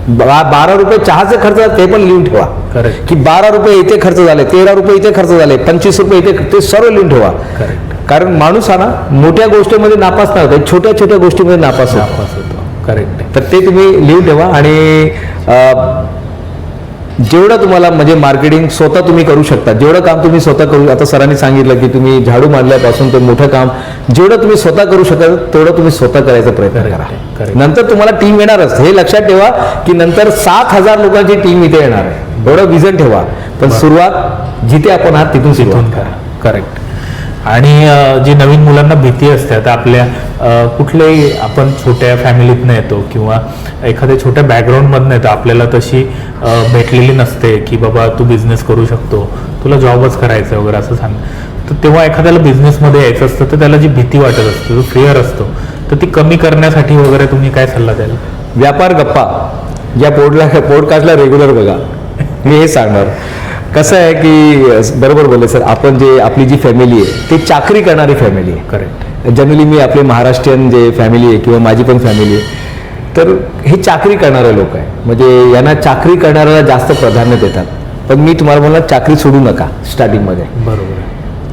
12 रुपये चहाचे खर्च ते पण लिहून ठेवा. करेक्ट. की 12 रुपये इथे खर्च झाले, 13 रुपये इथे खर्च झाले, 25 रुपये इथे, ते सर्व लिहून ठेवा. करेक्ट. कारण माणूस हा ना मोठ्या गोष्टीमध्ये नापास नाही होत, छोट्या छोट्या गोष्टीमध्ये नापास होतो. करेक्ट. तर ते तुम्ही लिहून ठेवा. आणि जेवढं तुम्हाला म्हणजे मार्केटिंग स्वतः तुम्ही करू शकता, जेवढं काम तुम्ही स्वतः करू. आता सरांनी सांगितलं की तुम्ही झाडू मारल्यापासून ते मोठं काम जेवढं तुम्ही स्वतः करू शकाल तेवढं तुम्ही स्वतः करायचा प्रयत्न करा. नंतर तुम्हाला टीम येणारच. हे लक्षात ठेवा की नंतर 7,000 लोकांची टीम इथे येणार आहे. एवढं विजन ठेवा. पण सुरुवात जिथे आपण आहात तिथून सुरुवात करा. करेक्ट. आणि जी नवीन मुलांना भीती असते, आता आपल्या कुठल्याही आपण छोट्या फॅमिलीतनं येतो किंवा एखाद्या छोट्या बॅकग्राऊंडमधनं येतो, आपल्याला तशी भेटलेली नसते की बाबा तू बिझनेस करू शकतो, तुला जॉबच करायचं वगैरे असं सांग. तर तेव्हा एखाद्याला बिझनेसमध्ये यायचं असतं तर त्याला जी भीती वाटत असते, जो फिअर असतो, तर ती कमी करण्यासाठी वगैरे तुम्ही काय सल्ला द्याल? व्यापार गप्पा या पॉडकास्टला रेग्युलर बघा. मी हे सांगणार. कसं आहे की बरोबर बोलले सर, आपण जे आपली जी फॅमिली आहे ती चाकरी करणारी फॅमिली आहे. करेक्ट. जनरली मी आपले महाराष्ट्रीयन जे फॅमिली आहे किंवा माझी पण फॅमिली आहे, तर हे चाकरी करणारे लोक आहे. म्हणजे यांना चाकरी करणाऱ्याला जास्त प्राधान्य देतात. पण मी तुम्हाला म्हणलं चाकरी सोडू नका स्टार्टिंगमध्ये. बरोबर.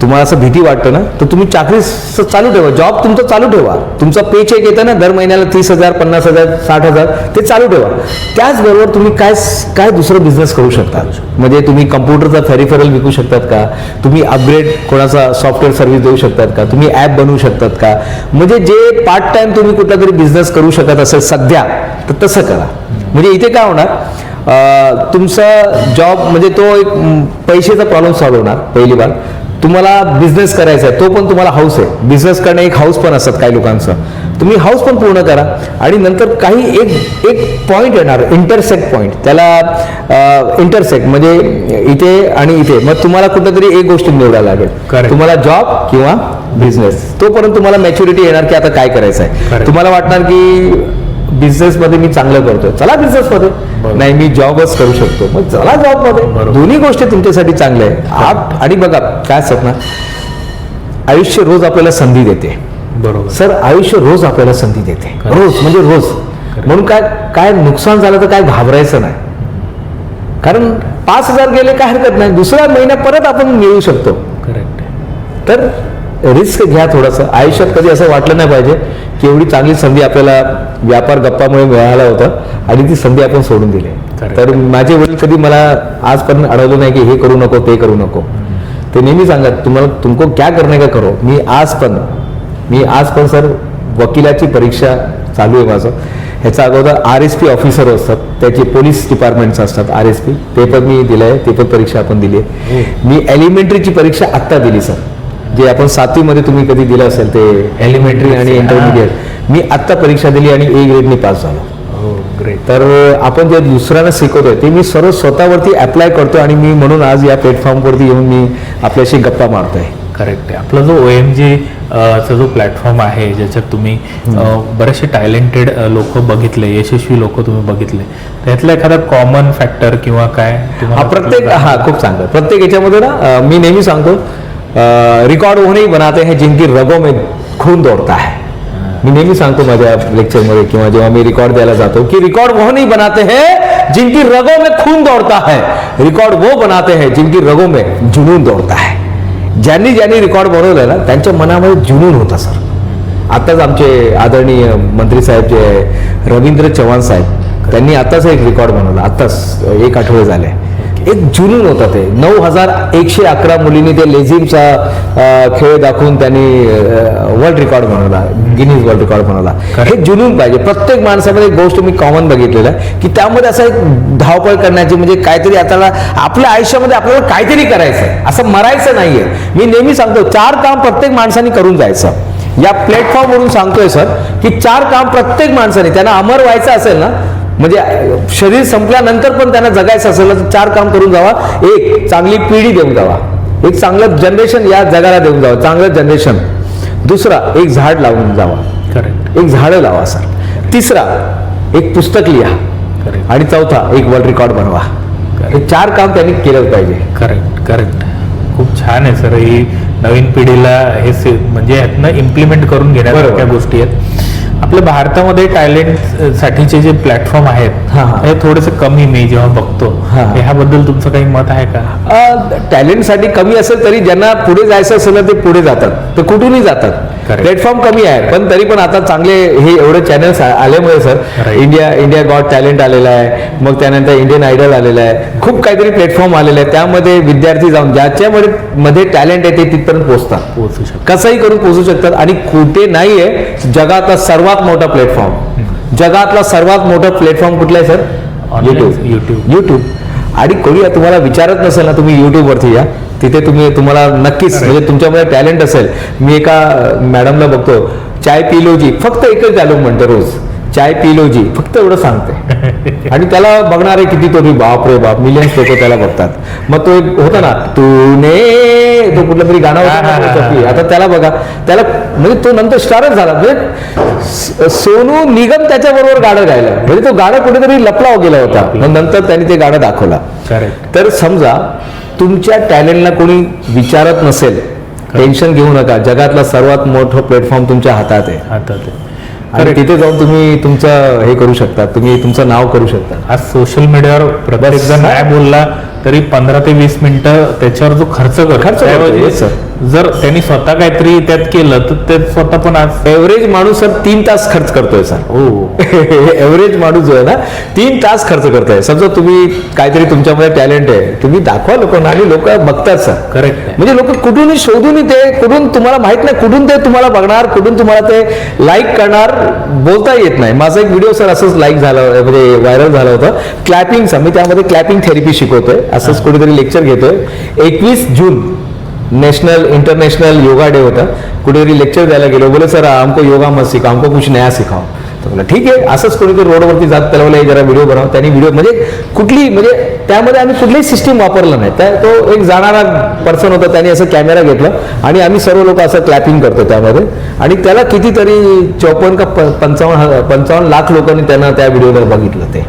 तुम्हाला असं भीती वाटतं ना, तर तुम्ही चाकरी चालू ठेवा. जॉब तुमचं चालू ठेवा. तुमचा पे चेक येतं ना दर महिन्याला 30,000, 50,000, 60,000, ते चालू ठेवा. त्याचबरोबर तुम्ही काय दुसरं बिझनेस करू शकता. म्हणजे तुम्ही कम्प्युटरचा फेरिफेरल विकू शकतात का, तुम्ही अपग्रेड कोणाचा सॉफ्टवेअर सर्व्हिस देऊ शकतात का, तुम्ही ॲप बनवू शकतात का. म्हणजे जे पार्ट टाइम तुम्ही कुठला तरी बिझनेस करू शकत असेल सध्या, तर तसं करा. म्हणजे इथे काय होणार, तुमचा जॉब म्हणजे तो एक पैशाचा प्रॉब्लेम सॉल्व्ह होणार. पहिली बार तुम्हाला बिझनेस करायचा आहे, तो पण तुम्हाला हाऊस आहे. बिझनेस करणं एक हाऊस पण असतात काही लोकांचं. तुम्ही हाऊस पण पूर्ण करा. आणि नंतर काही एक पॉईंट येणार, इंटरसेक्ट पॉईंट. त्याला इंटरसेक्ट म्हणजे इथे आणि इथे, मग तुम्हाला कुठेतरी एक गोष्ट निवडायला लागेल. तुम्हाला जॉब किंवा बिझनेस, तोपर्यंत तुम्हाला मॅच्युरिटी येणार की आता काय करायचं आहे. Correct. तुम्हाला वाटणार की बिझनेस मध्ये मी चांगलं करतोय, चला बिझनेस मध्ये, बरोबर. नाही मी जॉबच करू शकतो, मग चला जॉब मध्ये. बरोबर. दोन्ही गोष्टी तुमच्यासाठी चांगल्या आहे. आणि बघा काय असतात ना, आयुष्य रोज आपल्याला संधी देते. बरोबर सर, आयुष्य रोज आपल्याला संधी देते, Correct. रोज म्हणजे रोज. म्हणून काय काय नुकसान झालं तर काय घाबरायचं नाही, कारण 5,000 गेले काय हरकत नाही, दुसऱ्या महिन्यात परत आपण मिळवू शकतो. करेक्ट. तर रिस्क घ्या थोडंसं. आयुष्यात कधी असं वाटलं नाही पाहिजे की एवढी चांगली संधी आपल्याला व्यापार गप्पामुळे मिळाला होता आणि ती संधी आपण सोडून दिली. Correct. तर माझे वडील कधी मला आजपर्यंत अडवलं नाही की हे करू नको ते करू नको. ते नेहमी सांगत तुम्हाला तुमको क्या करणे का करो. मी आज पण सर वकिलाची परीक्षा चालू आहे माझं. ह्याचा अगोदर RSP ऑफिसर असतात, त्याचे पोलीस डिपार्टमेंटचं असतात RSP, ते पण मी दिलं आहे, ते पण परीक्षा आपण दिली आहे. मी एलिमेंटरीची परीक्षा आत्ता दिली सर, जे आपण 7वी मध्ये तुम्ही कधी दिलं असेल ते एलिमेंटरी आणि इंटरमिडिएट. मी आत्ता परीक्षा दिली आणि A ग्रेडनी पास झालो. हो ग्रेट. तर आपण जे दुसऱ्यांना शिकवतोय ते मी सर्व स्वतःवरती अप्लाय करतो आणि मी म्हणून आज या प्लॅटफॉर्मवरती येऊन मी आपल्याशी गप्पा मारतोय. करेक्ट आहे. आपला जो OMG चा जो प्लॅटफॉर्म आहे, ज्याच्यात तुम्ही बरेचसे टॅलेंटेड लोक बघितले, यशस्वी लोक तुम्ही बघितले, त्यातला एखादा कॉमन फॅक्टर किंवा काय तुम्हाला प्रत्येक खूप चांगलं. प्रत्येक याच्यामध्ये ना मी नेहमी सांगतो, रिकॉर्ड वो नहीं बनाते हैं जिनकी रगों में खून दौड़ता है. मी नेहमी सांगतो माझ्या लेक्चरमध्ये किंवा जेव्हा मी रिकॉर्ड द्यायला जातो की रिकॉर्ड वो नहीं बनाते हैं जिनकी रगों में खून दौड़ता है, रिकॉर्ड वो बनाते हैं जिनकी रगों में जुनून दौड़ता है. ज्यांनी ज्यांनी रेकॉर्ड बनवलं ना त्यांच्या मनामध्ये जुनून होता सर. आताच आमचे आदरणीय मंत्री साहेब जे आहे, रवींद्र चव्हाण साहेब, त्यांनी आताच एक रेकॉर्ड बनवला, आताच 1 आठवडे झाले. एक जुनून होता ते. 9,111 मुलींनी ते लेझिमचा खेळ दाखवून त्यांनी वर्ल्ड रेकॉर्ड बनवला, गिनीज वर्ल्ड रेकॉर्ड बनवला. हे जुनून पाहिजे प्रत्येक माणसामध्ये. एक गोष्ट मी कॉमन बघितलेलं आहे की त्यामध्ये असं एक धावपळ करण्याची, म्हणजे काहीतरी आता आपल्या आयुष्यामध्ये आपल्याला काहीतरी करायचं, असं मरायचं नाहीये. मी नेहमी सांगतो 4 काम प्रत्येक माणसाने करून जायचं. या प्लॅटफॉर्मवरून सांगतोय सर की 4 काम प्रत्येक माणसाने, त्यांना अमर व्हायचं असेल ना, म्हणजे शरीर संपल्यानंतर पण त्यांना जगायचं असेल तर 4 काम करून जावा. 1, चांगली पिढी देऊन जावा, एक चांगलं जनरेशन या जगाला देऊन जावं, चांगलं जनरेशन. दुसरा, एक झाड लावून जावा. करेक्ट. एक झाडं लावा सर. तिसरा, एक पुस्तक लिहा. करेक्ट. आणि चौथा, एक वर्ल्ड रेकॉर्ड बनवा. हे 4 काम त्यांनी केलं पाहिजे. करेक्ट. करेक्ट. खूप छान आहे सर. ही नवीन पिढीला हे म्हणजे ह्यातनं इम्प्लिमेंट करून घेण्यासारख्या गोष्टी आहेत. आपल्या भारतामध्ये टॅलेंट साठीचे जे प्लॅटफॉर्म आहेत हे थोडेसे कमी मी जेव्हा बघतो, ह्याबद्दल तुमचं काही मत आहे का? टॅलेंटसाठी कमी असेल तरी ज्यांना पुढे जायचं असेल ना ते पुढे जातात, ते कुठूनही जातात. प्लॅटफॉर्म कमी आहे पण तरी पण आता चांगले हे एवढे चॅनल्स आल्यामुळे सर, इंडिया गॉट टॅलेंट आलेला आहे, मग त्यानंतर इंडियन आयडल आलेला आहे, खूप काहीतरी प्लॅटफॉर्म आलेला आहे. त्यामध्ये विद्यार्थी जाऊन ज्याच्यामध्ये टॅलेंट आहे ते तिथपर्यंत पोहोचू शकतात, कसंही करून पोहोचू शकतात. आणि कुठे नाहीये जगातला सर्वात मोठा प्लॅटफॉर्म, जगातला सर्वात मोठा प्लॅटफॉर्म कुठला आहे सर? युट्यूब. आणि कोणी तुम्हाला विचारत नसेल ना, तुम्ही युट्यूबवरती या, तिथे तुम्हाला नक्कीच म्हणजे तुमच्यामध्ये टॅलेंट असेल. मी एका मॅडमला बघतो, चाय पिलोजी, फक्त एकच डायलॉग म्हणते रोज, चाय पिलोजी, फक्त एवढं सांगते. आणि त्याला बघणारे किती तरी बाप रे बाप, मिलियन्स लोक त्याला बघतात. मग तो एक होता ना, तूने, तो कुठलं तरी गाणं होतं, आता त्याला बघा, त्याला म्हणजे तो नंतर स्टारच झाला. म्हणजे सोनू निगम त्याच्याबरोबर गाणं गायलं, म्हणजे तो गाणं कुठेतरी लपला गेला होता, मग नंतर त्यांनी ते गाणं दाखवला. तर समजा तुमच्या टॅलेंटला कोणी विचारत नसेल, टेन्शन घेऊ नका, जगातला सर्वात मोठं प्लॅटफॉर्म तुमच्या हातात आहे. आणि तिथे जाऊन तुम्ही तुमचं हे करू शकता, तुम्ही तुमचं नाव करू शकता. आज सोशल मीडियावर प्रत्येक जण नाही बोलला तरी 15 ते 20 मिनिटं त्याच्यावर जो खर्च करतो, जर त्यांनी स्वतः काहीतरी त्यात केलं तर ते स्वतः पण आज एव्हरेज माणूस सर 3 तास खर्च करतोय सर. हो, एव्हरेज माणूस जो आहे ना 3 तास खर्च करतोय. समजा तुम्ही काहीतरी तुमच्यामध्ये टॅलेंट आहे, तुम्ही दाखवा लोकांना आणि लोक बघतात सर. करेक्ट. म्हणजे लोक कुठूनही शोधून ते, कुठून तुम्हाला माहित नाही, कुठून ते तुम्हाला बघणार, कुठून तुम्हाला ते लाईक करणार, बोलता येत नाही. माझा एक व्हिडिओ सर असंच लाईक झाला, म्हणजे व्हायरल झाला होता क्लॅपिंगचा. मी त्यामध्ये क्लॅपिंग थेरपी शिकवतोय, असंच कुठेतरी लेक्चर घेतोय. 21 जून नेशनल इंटरनेशनल योगा डे होता, कुठेतरी लेक्चर द्यायला गेलो, बोले सर हमको योगा मत सिखाओ, हमको कुछ नया सिखाओ. शकतो. ठीक आहे, असंच कोणीतरी रोडवरती जात त्याला बोलला, "हे जरा व्हिडिओ बनव." त्यांनी व्हिडिओ म्हणजे कुठली म्हणजे त्यामध्ये आम्ही कुठलीही सिस्टीम वापरलं नाही. त्या तो एक जाणारा पर्सन होता, त्याने असं कॅमेरा घेतला आणि आम्ही सर्व लोक असं क्लॅपिंग करतो त्यामध्ये, आणि त्याला कितीतरी 54 का 55 लाख लोकांनी त्यांना त्या व्हिडिओला बघितलं ते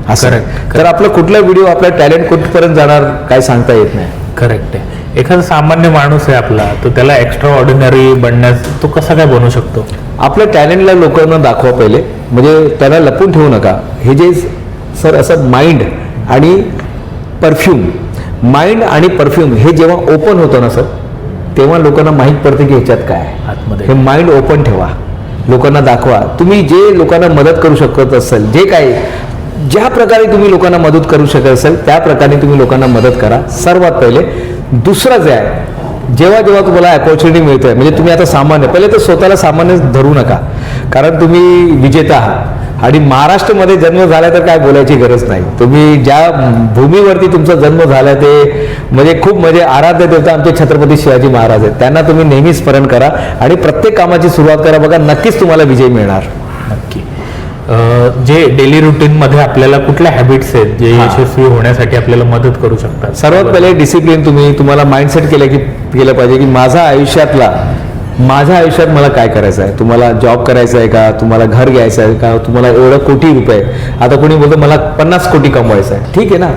असं. Correct. तर आपलं कुठला व्हिडिओ आपला टॅलेंट कुठपर्यंत जाणार काय सांगता येत नाही. करेक्ट आहे. एखादा सामान्य माणूस आहे आपला, तो त्याला एक्स्ट्रा ऑर्डिनरी बनण्यास तो कसा काय बनू शकतो? आपल्या टॅलेंटला लोकांना दाखवा पहिले, म्हणजे त्याला लपून ठेवू नका. हे जे सर असं माइंड आणि परफ्यूम हे जेव्हा ओपन होतं ना सर, तेव्हा लोकांना माहीत पडते की ह्याच्यात काय आहे. आतमध्ये हे माइंड ओपन ठेवा, लोकांना दाखवा. तुम्ही जे लोकांना मदत करू शकत असाल, जे काही ज्या प्रकारे तुम्ही लोकांना मदत करू शकत असाल त्या प्रकारे तुम्ही लोकांना मदत करा सर्वात पहिले. दुसरं जे आहे, जेव्हा जेव्हा तुम्हाला अपॉर्च्युनिटी मिळते, म्हणजे तुम्ही आता सामान्य, पहिले तर स्वतःला सामान्य धरू नका, कारण तुम्ही विजेता आहात आणि महाराष्ट्रामध्ये जन्म झाला तर काय बोलायची गरज नाही. तुम्ही ज्या भूमीवरती तुमचा जन्म झाला ते म्हणजे खूप म्हणजे आराध्य देवता आमचे छत्रपती शिवाजी महाराज आहेत. त्यांना तुम्ही नेहमी स्मरण करा आणि प्रत्येक कामाची सुरुवात करा. बघा, नक्कीच तुम्हाला विजय मिळणार. नक्की. जे डेली रुटीन मध्ये आपल्याला कुठल्या हॅबिट्स आहेत जे यशस्वी होण्यासाठी आपल्याला मदत करू शकतात? सर्वात पहिले डिसिप्लिन. तुम्हाला माइंडसेट केलं पाहिजे की माझ्या आयुष्यात मला काय करायचं आहे. तुम्हाला जॉब करायचा आहे का, तुम्हाला घर घ्यायचं आहे का, तुम्हाला एवढं कोटी रुपये. आता कोणी बोलतो मला 50 कोटी कमवायचं आहे, ठीक आहे ना,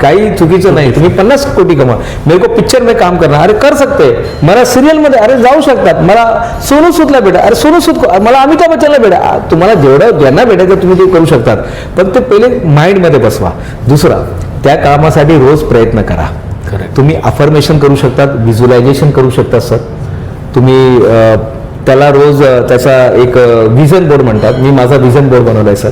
काही चुकीचं नाही. तुम्ही 50 कोटी कमा, मेरे को पिक्चर में काम करना, अरे कर सकते. मला सिरियल मध्ये अरे जाऊ शकतात. मला सोनू सूदला भेटा, अरे सोनू सूद, मला अमिताभ बच्चनला भेटा. तुम्हाला जेवढं ज्यांना भेटायचं तुम्ही ते करू शकतात, पण ते पहिले माइंडमध्ये बसवा. दुसरा, त्या कामासाठी रोज प्रयत्न करा. तुम्ही अफर्मेशन करू शकतात, व्हिज्युअलायझेशन करू शकतात सर. तुम्ही त्याला रोज त्याचा एक व्हिजन बोर्ड म्हणतात. मी माझा व्हिजन बोर्ड बनवला आहे सर.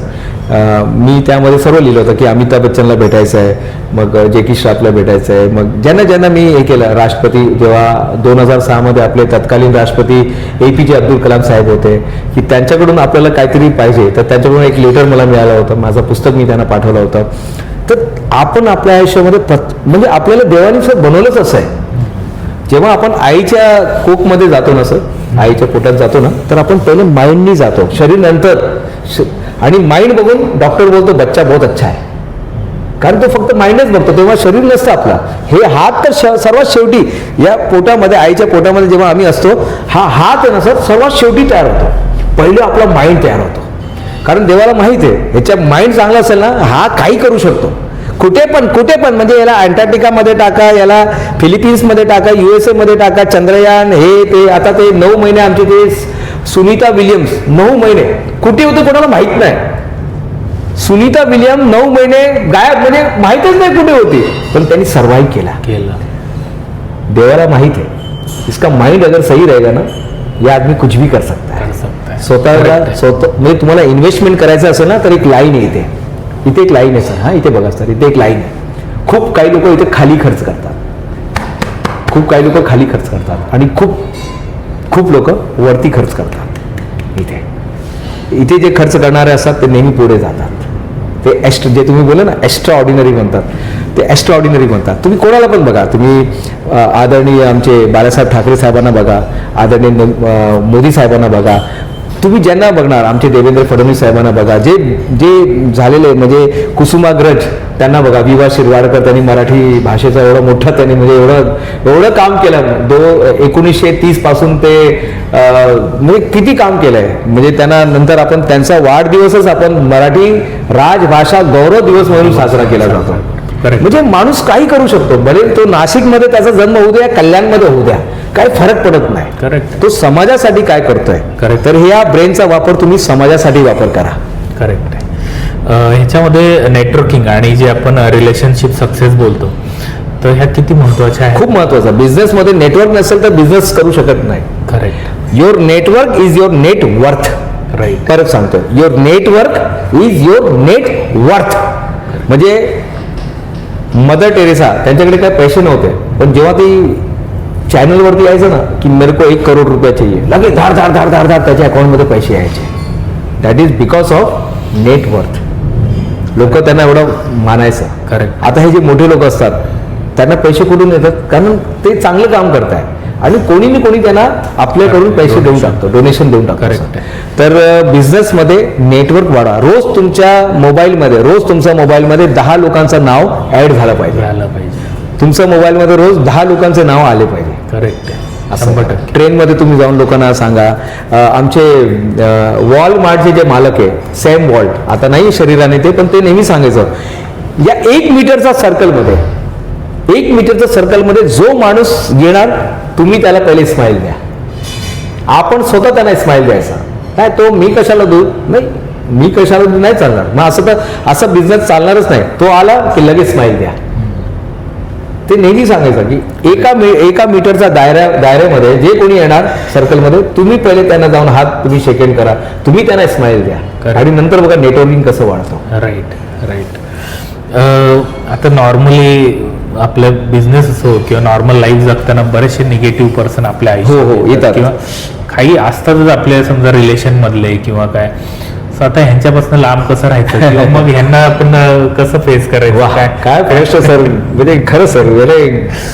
मी त्यामध्ये सर्व लिहिलं होतं की अमिताभ बच्चनला भेटायचं आहे, मग जॅकी श्रॉफला भेटायचं आहे, मग ज्यांना मी हे केलं. राष्ट्रपती जेव्हा 2006 मध्ये आपले तत्कालीन राष्ट्रपती APJ अब्दुल कलाम साहेब होते, की त्यांच्याकडून आपल्याला काहीतरी पाहिजे, तर त्यांच्याकडून एक लेटर मला मिळालं होतं. माझं पुस्तक मी त्यांना पाठवलं होतं. तर आपण आपल्या आयुष्यामध्ये म्हणजे आपल्याला देवाने बनवलंच असं आहे. जेव्हा आपण आईच्या कोकमध्ये जातो ना सर, आईच्या पोटात जातो ना, तर आपण पहिले माइंडनी जातो, शरीर नंतर. आणि माइंड बघून डॉक्टर बोलतो बच्चा बहुत अच्छा आहे, कारण तो फक्त माइंडच बघतो, तेव्हा शरीर नसतं आपला. हे हात तर सर्वात शेवटी या पोटामध्ये, आईच्या पोटामध्ये जेव्हा आम्ही असतो, हा हात आहे ना सर सर्वात शेवटी तयार होतो. पहिले आपला माइंड तयार होतो, कारण देवाला माहित आहे ह्याच्या माइंड चांगला असेल ना, हा काही करू शकतो. कुठे पण म्हणजे याला अंटार्क्टिकामध्ये टाका, याला फिलिपिन्समध्ये टाका, USA मध्ये टाका, चंद्रयान हे ते. आता ते 9 महिने आमचे ते सुनीता विलियम्स 9 महिने कुठे होते कोणाला माहित नाही. सुनीता विलियम 9 महिने गायब, म्हणजे माहितच नाही कुठे होती, पण त्यांनी सर्वाइव्ह केला. देवाला माहित है, इसका माइंड अगर सही रहेगा ना, ये आदमी कुछ भी कर सकता है. स्वतः म्हणजे तुम्हाला इन्व्हेस्टमेंट करायचं असेल ना, तर एक लाईन येते. इथे एक लाईन आहे सर, हा इथे बघा सर, इथे एक लाईन आहे. खूप काही लोक इथे खाली खर्च करतात, आणि खूप लोक वरती खर्च करतात. इथे जे खर्च करणारे असतात ते नेहमी पुढे जातात. ते जे तुम्ही बोला ना एक्स्ट्रा ऑर्डिनरी म्हणतात, ते एक्स्ट्रा ऑर्डिनरी म्हणतात. तुम्ही कोणाला पण बघा, तुम्ही आदरणीय आमचे बाळासाहेब ठाकरे साहेबांना बघा, आदरणीय मोदी साहेबांना बघा, तुम्ही ज्यांना बघणार, आमचे देवेंद्र फडणवीस साहेबांना बघा, जे झालेले म्हणजे कुसुमाग्रज त्यांना बघा, विवा शिरवाडकर, त्यांनी मराठी भाषेचा एवढा मोठा त्यांनी म्हणजे एवढं काम केलं. 1930 पासून ते म्हणजे किती काम केलंय. म्हणजे त्यांना नंतर आपण त्यांचा वाढदिवसच आपण मराठी राजभाषा गौरव दिवस म्हणून साजरा केला जातो. म्हणजे माणूस काही करू शकतो, भले तो नाशिकमध्ये त्याचा जन्म होऊ द्या, कल्याणमध्ये होऊ द्या, काही फरक पडत नाही. करेक्ट. तो समाजासाठी काय करतोय. करेक्ट. तर ह्या ब्रेनचा वापर तुम्ही समाजासाठी वापर करा. करेक्ट आहे. ह्याच्यामध्ये नेटवर्किंग आणि जे आपण रिलेशनशिप सक्सेस बोलतो, तर ह्या किती महत्वाच्या आहे? खूप महत्वाचं. बिझनेसमध्ये नेटवर्क नसेल तर बिझनेस करू शकत नाही. Correct. Your network is your net worth. Right. परत सांगतो, your network is your net worth. म्हणजे मदर टेरेसा, त्यांच्याकडे काय पैसे नव्हते, पण जेव्हा ती चॅनलवरती यायचं ना की मेरे को 1 करोड रुपये चाहिए, लगेच धाड त्याच्या अकाउंटमध्ये पैसे यायचे. That is because of net worth. लोक त्यांना एवढं मानायचं. करेक्ट. आता हे जे मोठे लोक असतात त्यांना पैसे कुठून येतात, कारण ते चांगलं काम करताय आणि कोणी त्यांना आपल्याकडून पैसे देऊन टाकतो, डोनेशन देऊन टाकतो. करेक्ट. तर बिझनेसमध्ये नेटवर्क वाढवा. रोज तुमच्या मोबाईलमध्ये 10 लोकांचं नाव ऍड झालं पाहिजे. झालं पाहिजे. तुमच्या मोबाईलमध्ये रोज 10 लोकांचे नाव आले पाहिजे. करेक्ट आहे. असं 100%. ट्रेनमध्ये तुम्ही जाऊन लोकांना सांगा. आमचे वॉलमार्टचे जे मालक आहे सॅम वॉल्ट, आता नाही शरीराने ते, पण ते नेहमी सांगायचं या 1 मीटरच्या सर्कलमध्ये जो माणूस येणार तुम्ही त्याला पहिले स्माईल द्या. आपण स्वतः त्यांना स्माईल द्यायचा. काय तो मी कशाला देऊ, नाही चालणार. मग असं बिझनेस चालणारच नाही. तो आला की लगेच स्माईल द्या. ते नेहमी सांगायचं की एका मीटरचा दायऱ्यामध्ये जे कोणी येणार सर्कलमध्ये तुम्ही पहिले त्यांना जाऊन हात तुम्ही शेकेंड करा, तुम्ही त्यांना स्माईल द्या. Correct. आणि नंतर बघा नेटवर्किंग कसं वाढतं. राईट. आता नॉर्मली आपलं बिझनेस असो किंवा नॉर्मल लाईफ जगताना बरेचसे निगेटिव्ह पर्सन आपल्या हो, आयुष्यात येतात. किंवा काही असतातच आपल्या समजा रिलेशन मधले किंवा काय. So आता ह्यांच्यापासून लांब कसं राहायचं किंवा मग ह्यांना आपण कसं फेस करायचं काय प्रश्न सर, म्हणजे खरं सर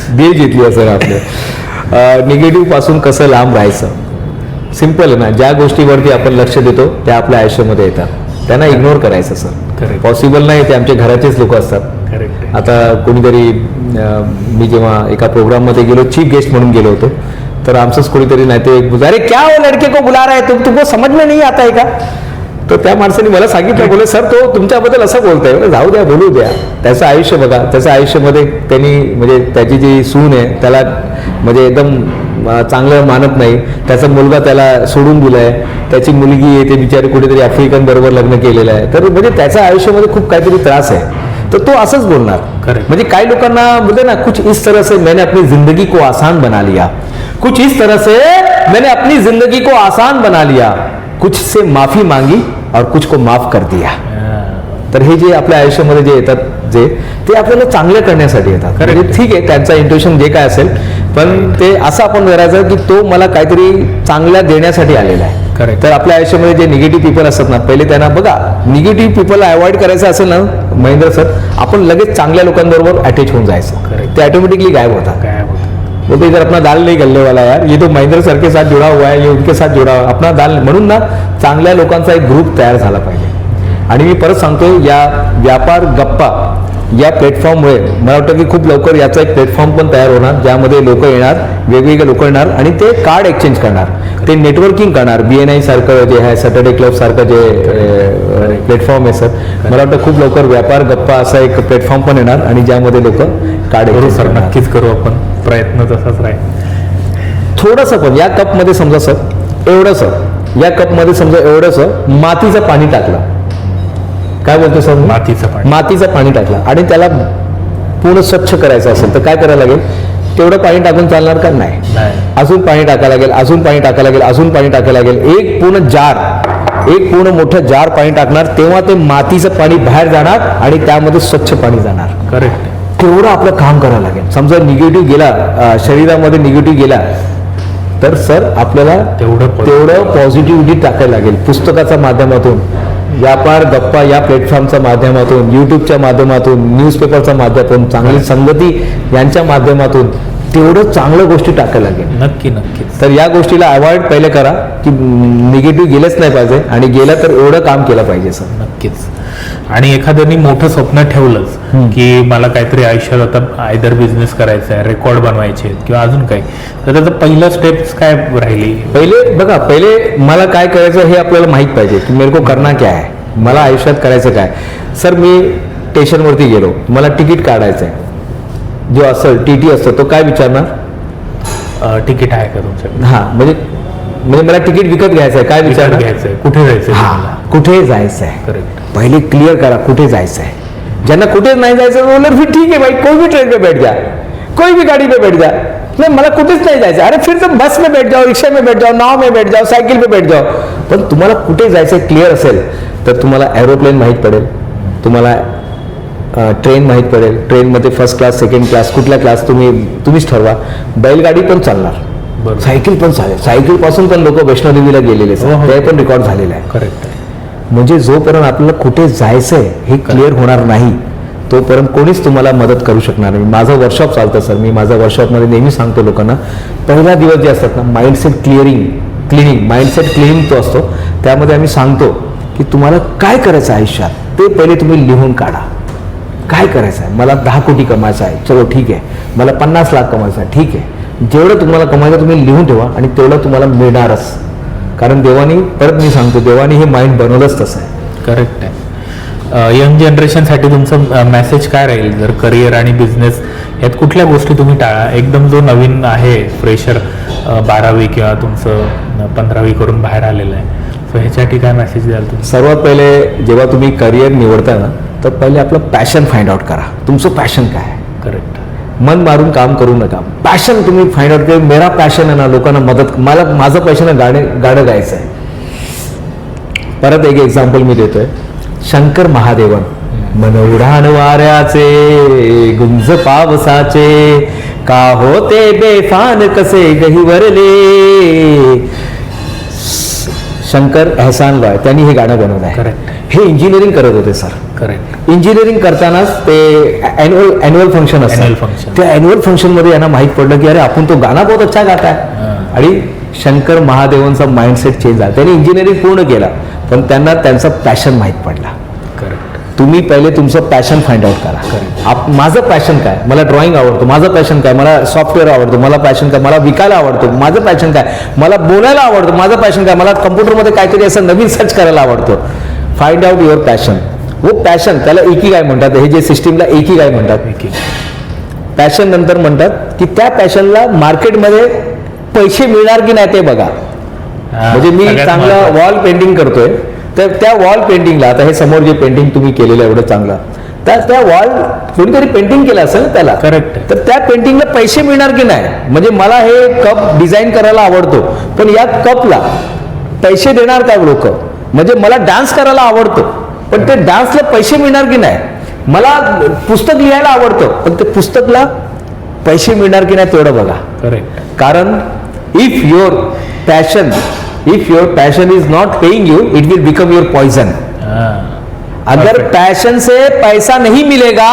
दिल जितली सर आपलं. निगेटिव्ह पासून कसं लांब राहायचं. सिम्पल आहे ना. ज्या गोष्टीवरती आपण लक्ष देतो त्या आपल्या आयुष्यामध्ये येतात. त्यांना इग्नोर करायचं सर. Correct. पॉसिबल नाही. ते आमच्या घराचेच लोक असतात. करेक्ट. आता कोणीतरी मी जेव्हा एका प्रोग्राममध्ये गेलो, चीफ गेस्ट म्हणून गेलो होतो, तर आमचंच कोणीतरी नातेवाईक बोलला, अरे क्या वो लड़के को बुला रहा है तुमको समझ में नहीं आता है का. तर त्या माणसाने मला सांगितलं, बोले सर तो तुमच्याबद्दल असं बोलतोय. बोले जाऊ द्या, बोलू द्या. त्याचं आयुष्य बघा. त्याच्या आयुष्यामध्ये त्यांनी म्हणजे त्याची जी सून आहे त्याला म्हणजे एकदम चांगलं मानत नाही. त्याचा मुलगा त्याला सोडून दिलाय. त्याची मुलगी आहे ते बिचारी कुठेतरी आफ्रिकन बरोबर लग्न केलेलं आहे. तर म्हणजे त्याच्या आयुष्यामध्ये खूप काहीतरी त्रास आहे. तर तो असंच बोलणार. Correct. म्हणजे काही लोकांना बोलते ना, कुछ इस तरह से मैंने अपनी जिंदगी को आसान बना लिया, कुछ इस तरह से मैंने अपनी जिंदगी को आसान बना लिया, कुछ से माफी मांगी और कुछ को माफ कर दिया. तर हे जे आपल्या आयुष्यामध्ये जे येतात ते आपल्याला चांगलं करण्यासाठी येतात. Correct. म्हणजे ठीक आहे त्यांचा इंट्युशन जे काय असेल, पण ते असं आपण करायचं की तो मला काहीतरी चांगल्या देण्यासाठी आलेला आहे. Correct. तर आपल्या आयुष्यामध्ये जे निगेटिव्ह पीपल असतात ना, पहिले त्यांना बघा. निगेटिव्ह पीपल अवॉइड करायचं असेल ना महेंद्र सर, आपण लगेच चांगल्या लोकांबरोबर अटॅच होऊन जायचं. Correct. ते ऑटोमेटिकली गायब होतात. काय होतं. बोलते इधर अपना दाल नहीं गलने वाला यार, ये तो महेंद्र सर के साथ जुड़ा हुआ है, ये उनके साथ जुड़ा हुआ है, अपना दाल. म्हणून ना चांगल्या लोकांचा एक ग्रुप तयार झाला पाहिजे. आणि मी परत सांगतो, या व्यापार गप्पा या प्लॅटफॉर्ममुळे मला वाटतं की खूप लवकर याचा एक प्लॅटफॉर्म पण तयार होणार, ज्यामध्ये लोक येणार, वेगवेगळे लोक येणार आणि ते कार्ड एक्सचेंज करणार, ते नेटवर्किंग करणार. BNI सारखं जे आहे, सॅटर्डे क्लब सारखं जे प्लॅटफॉर्म आहे सर, मला वाटतं खूप लवकर व्यापार गप्पा असा एक प्लॅटफॉर्म पण येणार आणि ज्यामध्ये लोक कार्ड करू एक्सचेंज सर, करणार. नक्कीच करू आपण. प्रयत्न तसाच राहील. थोडंसं पण या कपमध्ये समजा सर एवढंसं, या कपमध्ये समजा एवढंसं मातीचं पाणी टाकलं. काय बोलतो सर, मातीचं पाणी टाकलं आणि त्याला पूर्ण स्वच्छ करायचं असेल तर काय करायला लागेल, तेवढं पाणी टाकून चालणार का, नाही. अजून पाणी टाकायला लागेल, अजून पाणी टाकायला लागेल, अजून पाणी टाकायला लागेल. एक पूर्ण मोठं जार पाणी टाकणार, तेव्हा ते मातीचं पाणी बाहेर जाणार आणि त्यामध्ये स्वच्छ पाणी जाणार. करेक्ट. तेवढं आपलं काम करायला लागेल. समजा निगेटिव्ह गेला, शरीरामध्ये निगेटिव्ह गेला, तर सर आपल्याला तेवढं पॉझिटिव्हिटी टाकायला लागेल. पुस्तकाच्या माध्यमातून, व्यापार गप्पा या प्लॅटफॉर्मच्या माध्यमातून, युट्यूबच्या माध्यमातून, न्यूजपेपरच्या माध्यमातून, चांगली संगती यांच्या माध्यमातून तेवढं चांगल्या गोष्टी टाकायला लागेल. नक्की. तर या गोष्टीला अवॉइड पहिले करा की निगेटिव्ह गेलंच नाही पाहिजे, आणि गेलं तर एवढं काम केलं पाहिजे सर. नक्कीच. आणि एखाद्याने मोठं स्वप्न ठेवलंच की मला काहीतरी आयुष्यात आता आयदर बिझनेस करायचा आहे, रेकॉर्ड बनवायचे किंवा अजून काही, तर त्याचं पहिलं स्टेप्स काय राहिली. पहिले मला काय करायचं हे आपल्याला माहित पाहिजे की मेरे को करना क्या है, मला आयुष्यात करायचं काय. सर मी स्टेशनवरती गेलो, मला तिकीट काढायचं आहे, जो असेल TT असतो तो काय विचारणार, तिकीट आहे का तुमच्याकडे. हा म्हणजे मला तिकीट विकत घ्यायचं आहे, काय विचारणार, घ्यायचंय, कुठे जायचंय, कुठे जायचं आहे. करेक्ट. पहिले क्लिअर करा कुठे जायचं आहे. ज्यांना कुठेच नाही जायचं बोललं फिर ठीक है भाई, कोई भी ट्रेन पे बैठ जा, कोई भी गाड़ी पे बैठ जा. नहीं मला कुठेच नाही जायचं, अरे फिर तो बस में बैठ जाओ, रिक्शा में बैठ जाओ, नाव में बैठ जाओ, सायकल पे बैठ जाओ. पण तुम्हाला कुठे जायचं क्लिअर असेल तर तुम्हाला एरोप्लेन माहीत पडेल, तुम्हाला ट्रेन माहीत पडेल. ट्रेनमध्ये फर्स्ट क्लास, सेकंड क्लास, कुठला क्लास तुम्हीच ठरवा. बैलगाडी पण चालणार, सायकल पण चालेल. सायकल पासून पण लोक वैष्णोदेवीला गेलेले, ते पण रेकॉर्ड झालेलं आहे. करेक्ट. म्हणजे जोपर्यंत आपल्याला कुठे जायचंय हे क्लिअर होणार नाही तोपर्यंत कोणीच तुम्हाला मदत करू शकणार नाही. माझं वर्कशॉप चालतं सर, मी माझ्या वर्कशॉपमध्ये नेहमी सांगतो लोकांना, पहिला दिवस जे असतात ना, mindset clearing cleaning, mindset cleaning तो असतो. त्यामध्ये आम्ही सांगतो की तुम्हाला काय करायचं आयुष्यात ते पहिले तुम्ही लिहून काढा. काय करायचं आहे, मला 10 कोटी कमायचं आहे, चलो ठीक आहे. मला 50 लाख कमायचं आहे, ठीक आहे. जेवढं तुम्हाला कमायचं तुम्ही लिहून ठेवा आणि तेवढं तुम्हाला मिळणारच. कारण देवानी, परत मी सांगतो, देवानी हे माइंड बनवलंच तसं आहे. करेक्ट आहे. यंग जनरेशनसाठी तुमचं मेसेज काय राहील? जर करिअर आणि बिझनेस यात कुठल्या गोष्टी तुम्ही टाळा? एकदम जो नवीन आहे फ्रेशर, 12वी किंवा तुमचं 15वी करून बाहेर आलेलं आहे, सो ह्याच्यासाठी काय मेसेज द्याल तुम्ही? सर्वात पहिले जेव्हा तुम्ही करिअर निवडता ना, तर पहिले आपलं पॅशन फाइंड आउट करा. तुमचं पॅशन काय आहे? करेक्ट. मन मारून काम करू नका. पॅशन तुम्ही फाइंड आउट करा. मेरा पॅशन आहे ना लोकांना मदत, मला माझं पॅशन आहे गाणं गायचं आहे. परत एक एक्झाम्पल मी देतोय. शंकर महादेवन, मन उडाण वाऱ्याचे, गुंज पावसाचे, का होते बेफान कसे गहिवरले. शंकर एहसान रॉय त्यांनी हे गाणं बनवलं आहे. करेक्ट. हे इंजिनिअरिंग करत होते सर. करेक्ट. इंजिनिअरिंग करतानाच ते ॲन्युअल फंक्शन असतं. Annual function. त्या ॲन्युअल फंक्शनमध्ये यांना माहीत पडलं की अरे आपण तो गाणं बहुत अच्छा गाता है. आणि शंकर महादेवांचा माइंडसेट चेंज झाला. त्यांनी इंजिनिअरिंग पूर्ण केला, पण त्यांना त्यांचा पॅशन माहीत पडला. करेक्ट. तुम्ही पहिले तुमचं पॅशन फाइंड आउट करा. माझं पॅशन काय? मला ड्रॉइंग आवडतो. माझं पॅशन काय? मला सॉफ्टवेअर आवडतो. मला पॅशन काय? मला विकायला आवडतो. माझं पॅशन काय? मला बोलायला आवडतं. माझं पॅशन काय? मला कम्प्युटरमध्ये काहीतरी असं नवीन सर्च करायला आवडतं. Find out your passion. वो पॅशन, त्याला एकी म्हणतात. हे जे सिस्टीमला एकी म्हणतात. पॅशन नंतर म्हणतात की त्या पॅशनला मार्केटमध्ये पैसे मिळणार की नाही ते बघा. म्हणजे मी चांगला वॉल पेंटिंग करतोय, तर त्या वॉल पेंटिंगला, आता हे समोर जे पेंटिंग तुम्ही केलेलं एवढं चांगलं, तर त्या वॉल कोणीतरी पेंटिंग केलं असेल त्याला. करेक्ट. तर त्या पेंटिंगला पैसे मिळणार की नाही? म्हणजे मला हे कप डिझाईन करायला आवडतो, पण या कपला पैसे देणार का लोक? म्हणजे मला डान्स करायला आवडतो, पण ते डान्सला पैसे मिळणार की नाही? मला पुस्तक लिहायला आवडतं, पण ते पुस्तकला पैसे मिळणार की नाही तेवढं बघा. करेक्ट. कारण if your passion is not paying you, it will become your poison. अगर पैशन से पैसा नहीं मिलेगा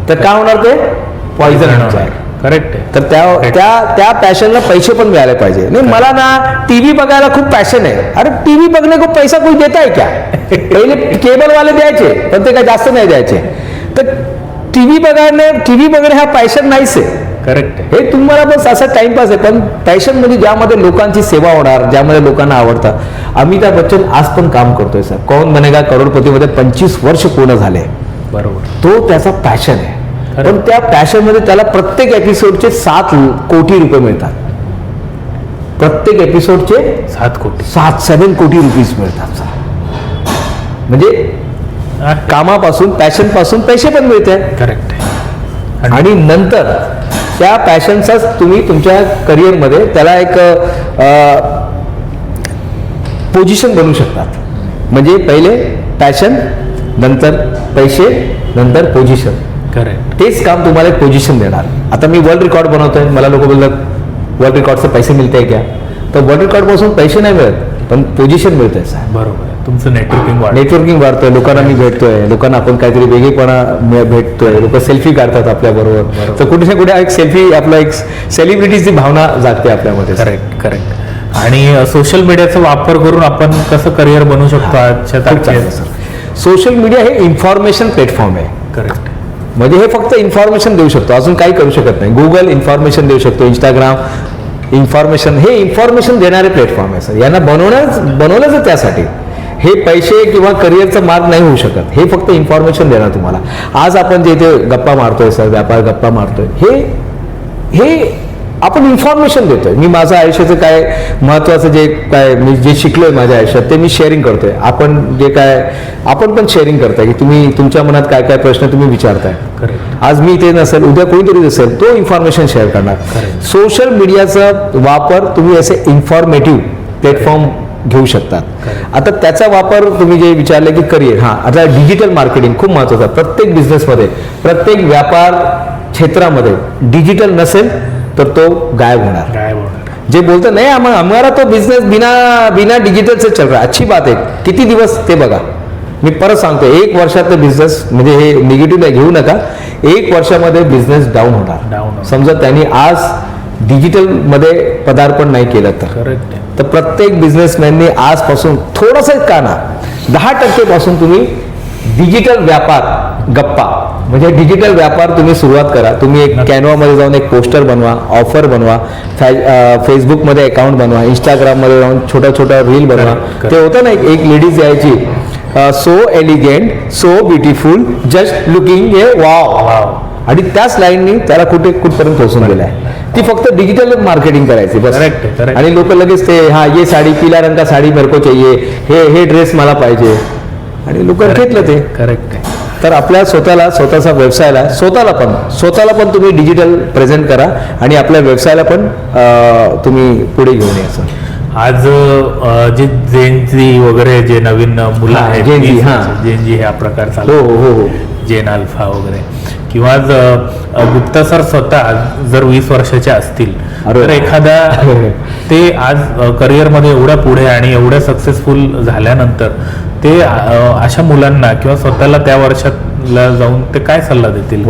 तर काय होणार? ते पॉइजन होणार. करेक्ट. तर त्या पॅशनला पैसे पण मिळाले पाहिजे. नाही, मला ना टीव्ही बघायला खूप पॅशन आहे. अरे टीव्ही बघणे को पैसा कोई देता है क्या? पहिले केबल वाले द्यायचे, पण ते काय जास्त नाही द्यायचे. तर टीव्ही बघणे हा पॅशन नाहीच आहे. करेक्ट. हे तुम्हाला बस असा टाइमपास आहे. पण पॅशन म्हणजे ज्यामध्ये लोकांची सेवा होणार, ज्यामध्ये लोकांना आवडतं. अमिताभ बच्चन आज पण काम करतोय सर. कौन बनेगा करोडपतीमध्ये 25 वर्ष पूर्ण झाले. बरोबर. तो त्याचा पॅशन आहे. पण त्या पॅशन मध्ये त्याला प्रत्येक एपिसोडचे 7 कोटी रुपये मिळतात. प्रत्येक एपिसोडचे 7 कोटी. 7 कोटी रुपीज मिळतात. म्हणजे कामापासून, पॅशन पासून पैसे पण मिळते. करेक्ट. आणि नंतर त्या पॅशनचाच तुम्ही तुमच्या करिअरमध्ये त्याला एक पोझिशन बनवू शकतात. म्हणजे पहिले पॅशन, नंतर पैसे, नंतर पोझिशन. करेक्ट. तेच काम तुम्हाला एक पोझिशन देणार. आता मी वर्ल्ड रेकॉर्ड बनवतोय, मला लोक बोलतात वर्ल्ड रेकॉर्डचे पैसे मिळते क्या? तर वर्ल्ड रेकॉर्ड पासून पैसे नाही मिळत, पण पोझिशन मिळतंय. बरोबर. तुमचं नेटवर्किंग वाढतोय, लोकांना मी भेटतोय, लोकांना आपण काहीतरी वेगळेपणा भेटतोय. लोक सेल्फी काढतात आपल्या बरोबर. तर कुठे ना कुठे एक सेल्फी, आपला एक सेलिब्रिटीची भावना जागते आपल्यामध्ये. करेक्ट. आणि सोशल मीडियाचा वापर करून आपण कसं करिअर बनवू शकतो आजच्या तारखेत? सोशल मीडिया हे इन्फॉर्मेशन प्लॅटफॉर्म आहे. करेक्ट. म्हणजे हे फक्त इन्फॉर्मेशन देऊ शकतो, अजून काही करू शकत नाही. गुगल इन्फॉर्मेशन देऊ शकतो, इंस्टाग्राम इन्फॉर्मेशन, हे इन्फॉर्मेशन देणारे प्लॅटफॉर्म आहे सर. यांना बनवलंच त्यासाठी. हे पैसे किंवा करिअरचा मार्ग नाही होऊ शकत. हे फक्त इन्फॉर्मेशन देणार तुम्हाला. आज आपण जे इथे गप्पा मारतोय सर, व्यापार गप्पा मारतोय, हे आपण इन्फॉर्मेशन देतोय. मी माझं आयुष्याचं काय महत्वाचं मी जे शिकलोय माझ्या आयुष्यात ते मी शेअरिंग करतोय. आपण पण शेअरिंग करताय की तुम्ही तुमच्या मनात काय काय प्रश्न तुम्ही विचारताय. आज मी इथे नसेल, उद्या कोणीतरी असेल, तो इन्फॉर्मेशन शेअर करणार. सोशल मीडियाचा वापर तुम्ही असे इन्फॉर्मेटिव्ह प्लॅटफॉर्म घेऊ शकतात. आता त्याचा वापर तुम्ही जे विचारले की करिअर, आता डिजिटल मार्केटिंग खूप महत्वाचं आहे. प्रत्येक बिझनेसमध्ये, प्रत्येक व्यापार क्षेत्रामध्ये डिजिटल नसेल तर तो गायब होणार. जे बोलतं नाही हमारा तो बिझनेस बिना डिजिटल से चल रहा है, अच्छी बात आहे. किती दिवस ते बघा. मी परत सांगतो, 1 वर्षात बिझनेस, म्हणजे हे निगेटिव्ह घेऊ नका, 1 वर्षामध्ये बिझनेस डाऊन होणार. समजा त्यांनी आज डिजिटल मध्ये पदार्पण नाही केलं तर. करेक्ट. तर प्रत्येक बिझनेसमॅनने आजपासून थोडंसं का ना 10% पासून तुम्ही डिजिटल व्यापार गप्पा म्हणजे डिजिटल व्यापार तुम्ही सुरुवात करा. तुम्ही एक कॅनवामध्ये जाऊन एक पोस्टर बनवा, ऑफर बनवा, फेसबुकमध्ये अकाउंट बनवा, इंस्टाग्राममध्ये जाऊन छोटा छोटा रील बनवा. ते होतं ना एक लेडीज यायची, so elegant, so beautiful, just looking a wow, आणि त्याच लाईननी त्याला कुठपर्यंत पोहोचून गेलाय. ती फक्त डिजिटल मार्केटिंग करायची बस. आणि लोक लगेच ते ये साडी, पिला रंग का साडी मेरे को चाहिए, हे ड्रेस मला पाहिजे, आणि लोक घेतलं ते. करेक्ट आहे. तर आपल्या स्वतःचा व्यवसायाला स्वतःला पण तुम्ही डिजिटल प्रेझेंट करा आणि आपल्या व्यवसायाला पण तुम्ही पुढे घेऊन यायचं. आज जे जेनजी वगैरे जे नवीन मुलं आहेत, जेनजी हा प्रकार चालू, हो, जेन अल्फा वगैरे, किंवा गुप्ता सर स्वतः जर 20 वर्षाचे असतील तर एखादा ते आज करिअरमध्ये एवढ्या पुढे आणि एवढ्या सक्सेसफुल झाल्यानंतर ते अशा मुलांना किंवा स्वतःला त्या वर्षाला जाऊन ते काय सल्ला देतील?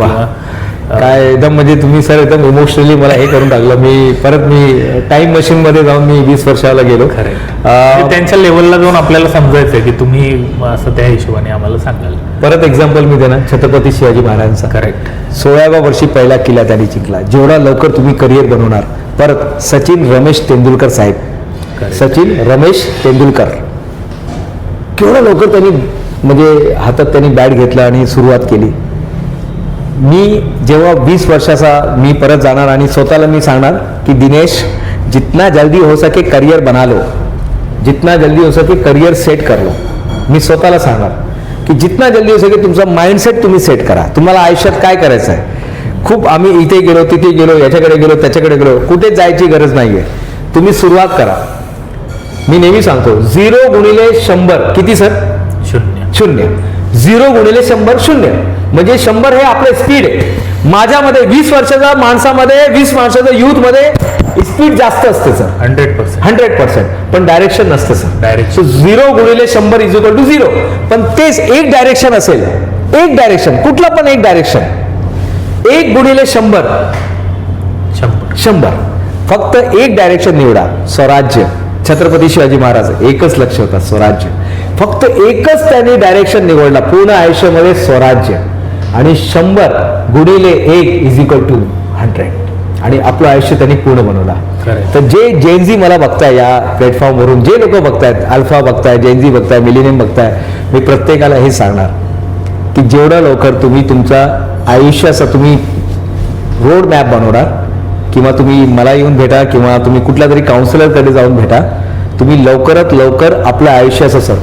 काय एकदम म्हणजे तुम्ही सर एकदम इमोशनली मला हे करून टाकलं. मी टाइम मशीन मध्ये जाऊन मी 20 वर्षाला गेलो. त्यांच्या लेवलला जाऊन आपल्याला समजायचंय की तुम्ही असं त्या हिशोबाने आम्हाला सांगाल. परत एक्झाम्पल मी देणार छत्रपती शिवाजी महाराजांचा. करेक्ट. 16व्या वर्षी पहिला किल्ला त्यांनी जिंकला. जेवढा लवकर तुम्ही करिअर बनवणार. परत सचिन रमेश तेंडुलकर साहेब, सचिन रमेश तेंडुलकर, केवढा लवकर त्यांनी म्हणजे हातात त्यांनी बॅट घेतला आणि सुरुवात केली. मी जेव्हा 20 वर्षाचा मी परत जाणार आणि स्वतःला मी सांगणार की दिनेश, जितना जल्दी हो सके करियर बना लो, जितना जल्दी हो सके करियर सेट कर लो. मी स्वतःला सांगणार की जितना जल्दी हो सके तुमचा माइंडसेट तुम्ही सेट करा. तुम्हाला आयुष्यात काय करायचं आहे. खूप आम्ही इथे गेलो, तिथे गेलो, याच्याकडे गेलो, त्याच्याकडे गेलो, कुठे जायची गरज नाही आहे. तुम्ही सुरुवात करा. मी नेहमी सांगतो 0 गुणिले 100 किती सर? 0. 0 गुणिले 100 0. म्हणजे 100 हे आपलं स्पीड आहे. माझ्यामध्ये 20 वर्षाच्या माणसामध्ये, 20 वर्षाच्या युथ मध्ये स्पीड जास्त असते सर. 100%. पण डायरेक्शन नसतं सर. डायरेक्शन 0 गुणिले 100 इज इक्वल टू 0. पण तेच एक डायरेक्शन असेल, एक डायरेक्शन, कुठला पण एक डायरेक्शन, 1 गुणिले 100. फक्त एक डायरेक्शन निवडा. स्वराज्य. छत्रपती शिवाजी महाराज एकच लक्ष होता, स्वराज्य. फक्त एकच त्यांनी डायरेक्शन निवडला पूर्ण आयुष्यामध्ये, स्वराज्य. आणि 100 गुणिले 1 इज इक्वल टू 100. आणि आपलं आयुष्य त्यांनी पूर्ण बनवला. तर जे जेनझी मला बघताय या प्लॅटफॉर्मवरून, जे लोक बघतायत, अल्फा बघताय, जेनझी बघताय, मिलेनियम बघताय, मी प्रत्येकाला हे सांगणार की जेवढं लवकर तुम्ही तुमचा आयुष्याचा तुम्ही रोड मॅप बनवणार, किंवा तुम्ही मला येऊन भेटा किंवा तुम्ही कुठल्या तरी काउन्सिलरकडे जाऊन भेटा, तुम्ही लवकरात लवकर आपल्या आयुष्याचा सर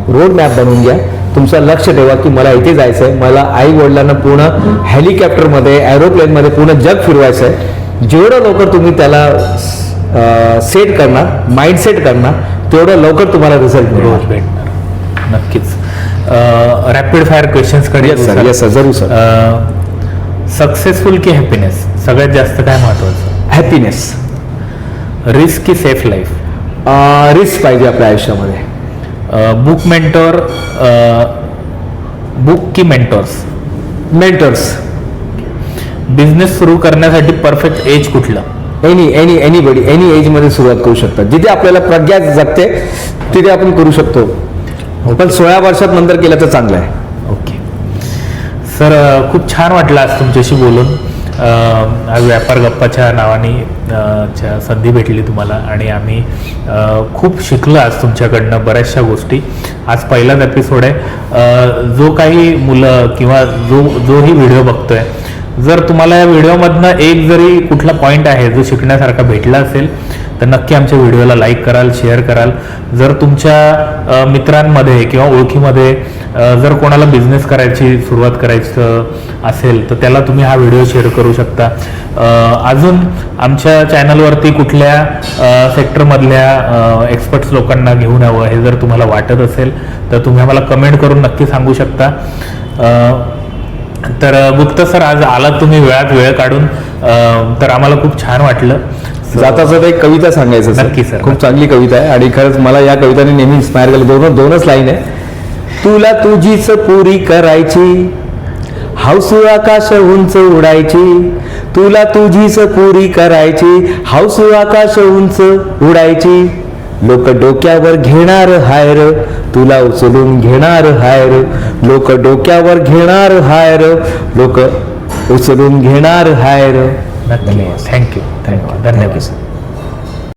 रोड मॅप बनवून घ्या. तुमचं लक्ष ठेवा की मला इथे जायचं आहे, मला आई वडिलांना पूर्ण हेलिकॉप्टरमध्ये, एरोप्लेनमध्ये पूर्ण जग फिरवायचं आहे. जेवढं लवकर तुम्ही त्याला सेट करणार, माइंड सेट करणार, तेवढं लवकर तुम्हाला रिझल्ट भेटणार. नक्कीच. रॅपिड फायर क्वेश्चन्स कडे. येस सर, जरूर सर. सक्सेसफुल की हॅपीनेस, सगळ्यात जास्त काय महत्वाचं? हॅपीनेस. रिस्क की सेफ लाईफ? रिस्क पाहिजे आपल्या आयुष्यामध्ये. बुक मेंटोर, बुक की मेंटोर्स? मेंटर्स. बिझनेस सुरू करण्यासाठी परफेक्ट एज कुठलं? एनीबडी, एनी एज मध्ये सुरुवात करू शकतात. जिथे आपल्याला प्रज्ञा जगते तिथे आपण करू शकतो. पण 16 वर्षात नंतर केलं तर चांगलं आहे. ओके सर, खूप छान वाटलं आज तुमच्याशी बोलून. आज व्यापार गप्पाच्या नावाने संधी भेटली तुम्हाला आणि आम्ही खूप शिकलो आज तुमच्याकडनं बऱ्याचशा गोष्टी. आज पहिलाच एपिसोड आहे. जो काही मुलं किंवा जोही व्हिडिओ बघतोय, जर तुम्हाला या व्हिडिओमधनं एक जरी कुठला पॉईंट आहे जो शिकण्यासारखा भेटला असेल तर नक्की आमच्या व्हिडिओला लाईक कराल, शेअर कराल. जर तुमच्या मित्रांमध्ये किंवा ओळखीमध्ये जर कोणाला बिझनेस करायची सुरुवात करायचं असेल तर त्याला तुम्ही हा व्हिडिओ शेअर करू शकता. अजून आमच्या चॅनलवरती कुठल्या सेक्टरमधल्या एक्सपर्ट्स लोकांना घेऊन यावं हे जर तुम्हाला वाटत असेल तर तुम्ही आम्हाला कमेंट करून नक्की सांगू शकता. तर गुप्ता सर, आज आलात तुम्ही वेळात वेळ काढून, तर आम्हाला खूप छान वाटलं. जाता जाता एक कविता सांगायचं. नक्की सर. खूप चांगली कविता आहे आणि खरंच मला या कविताने नेहमी इन्स्पायर केलं. दोनच लाईन आहे. तुला तुझीच पुरी करायची, हाऊस आकाश उंच उडायची, तुला तुझीच पुरी करायची, हाऊस आकाश उंच उडायची. लोक डोक्यावर घेणार हायर, तुला उचलून घेणार हायर, लोक डोक्यावर घेणार हायर, लोक उचलून घेणार हायर. नक्की. थँक्यू. धन्यवाद.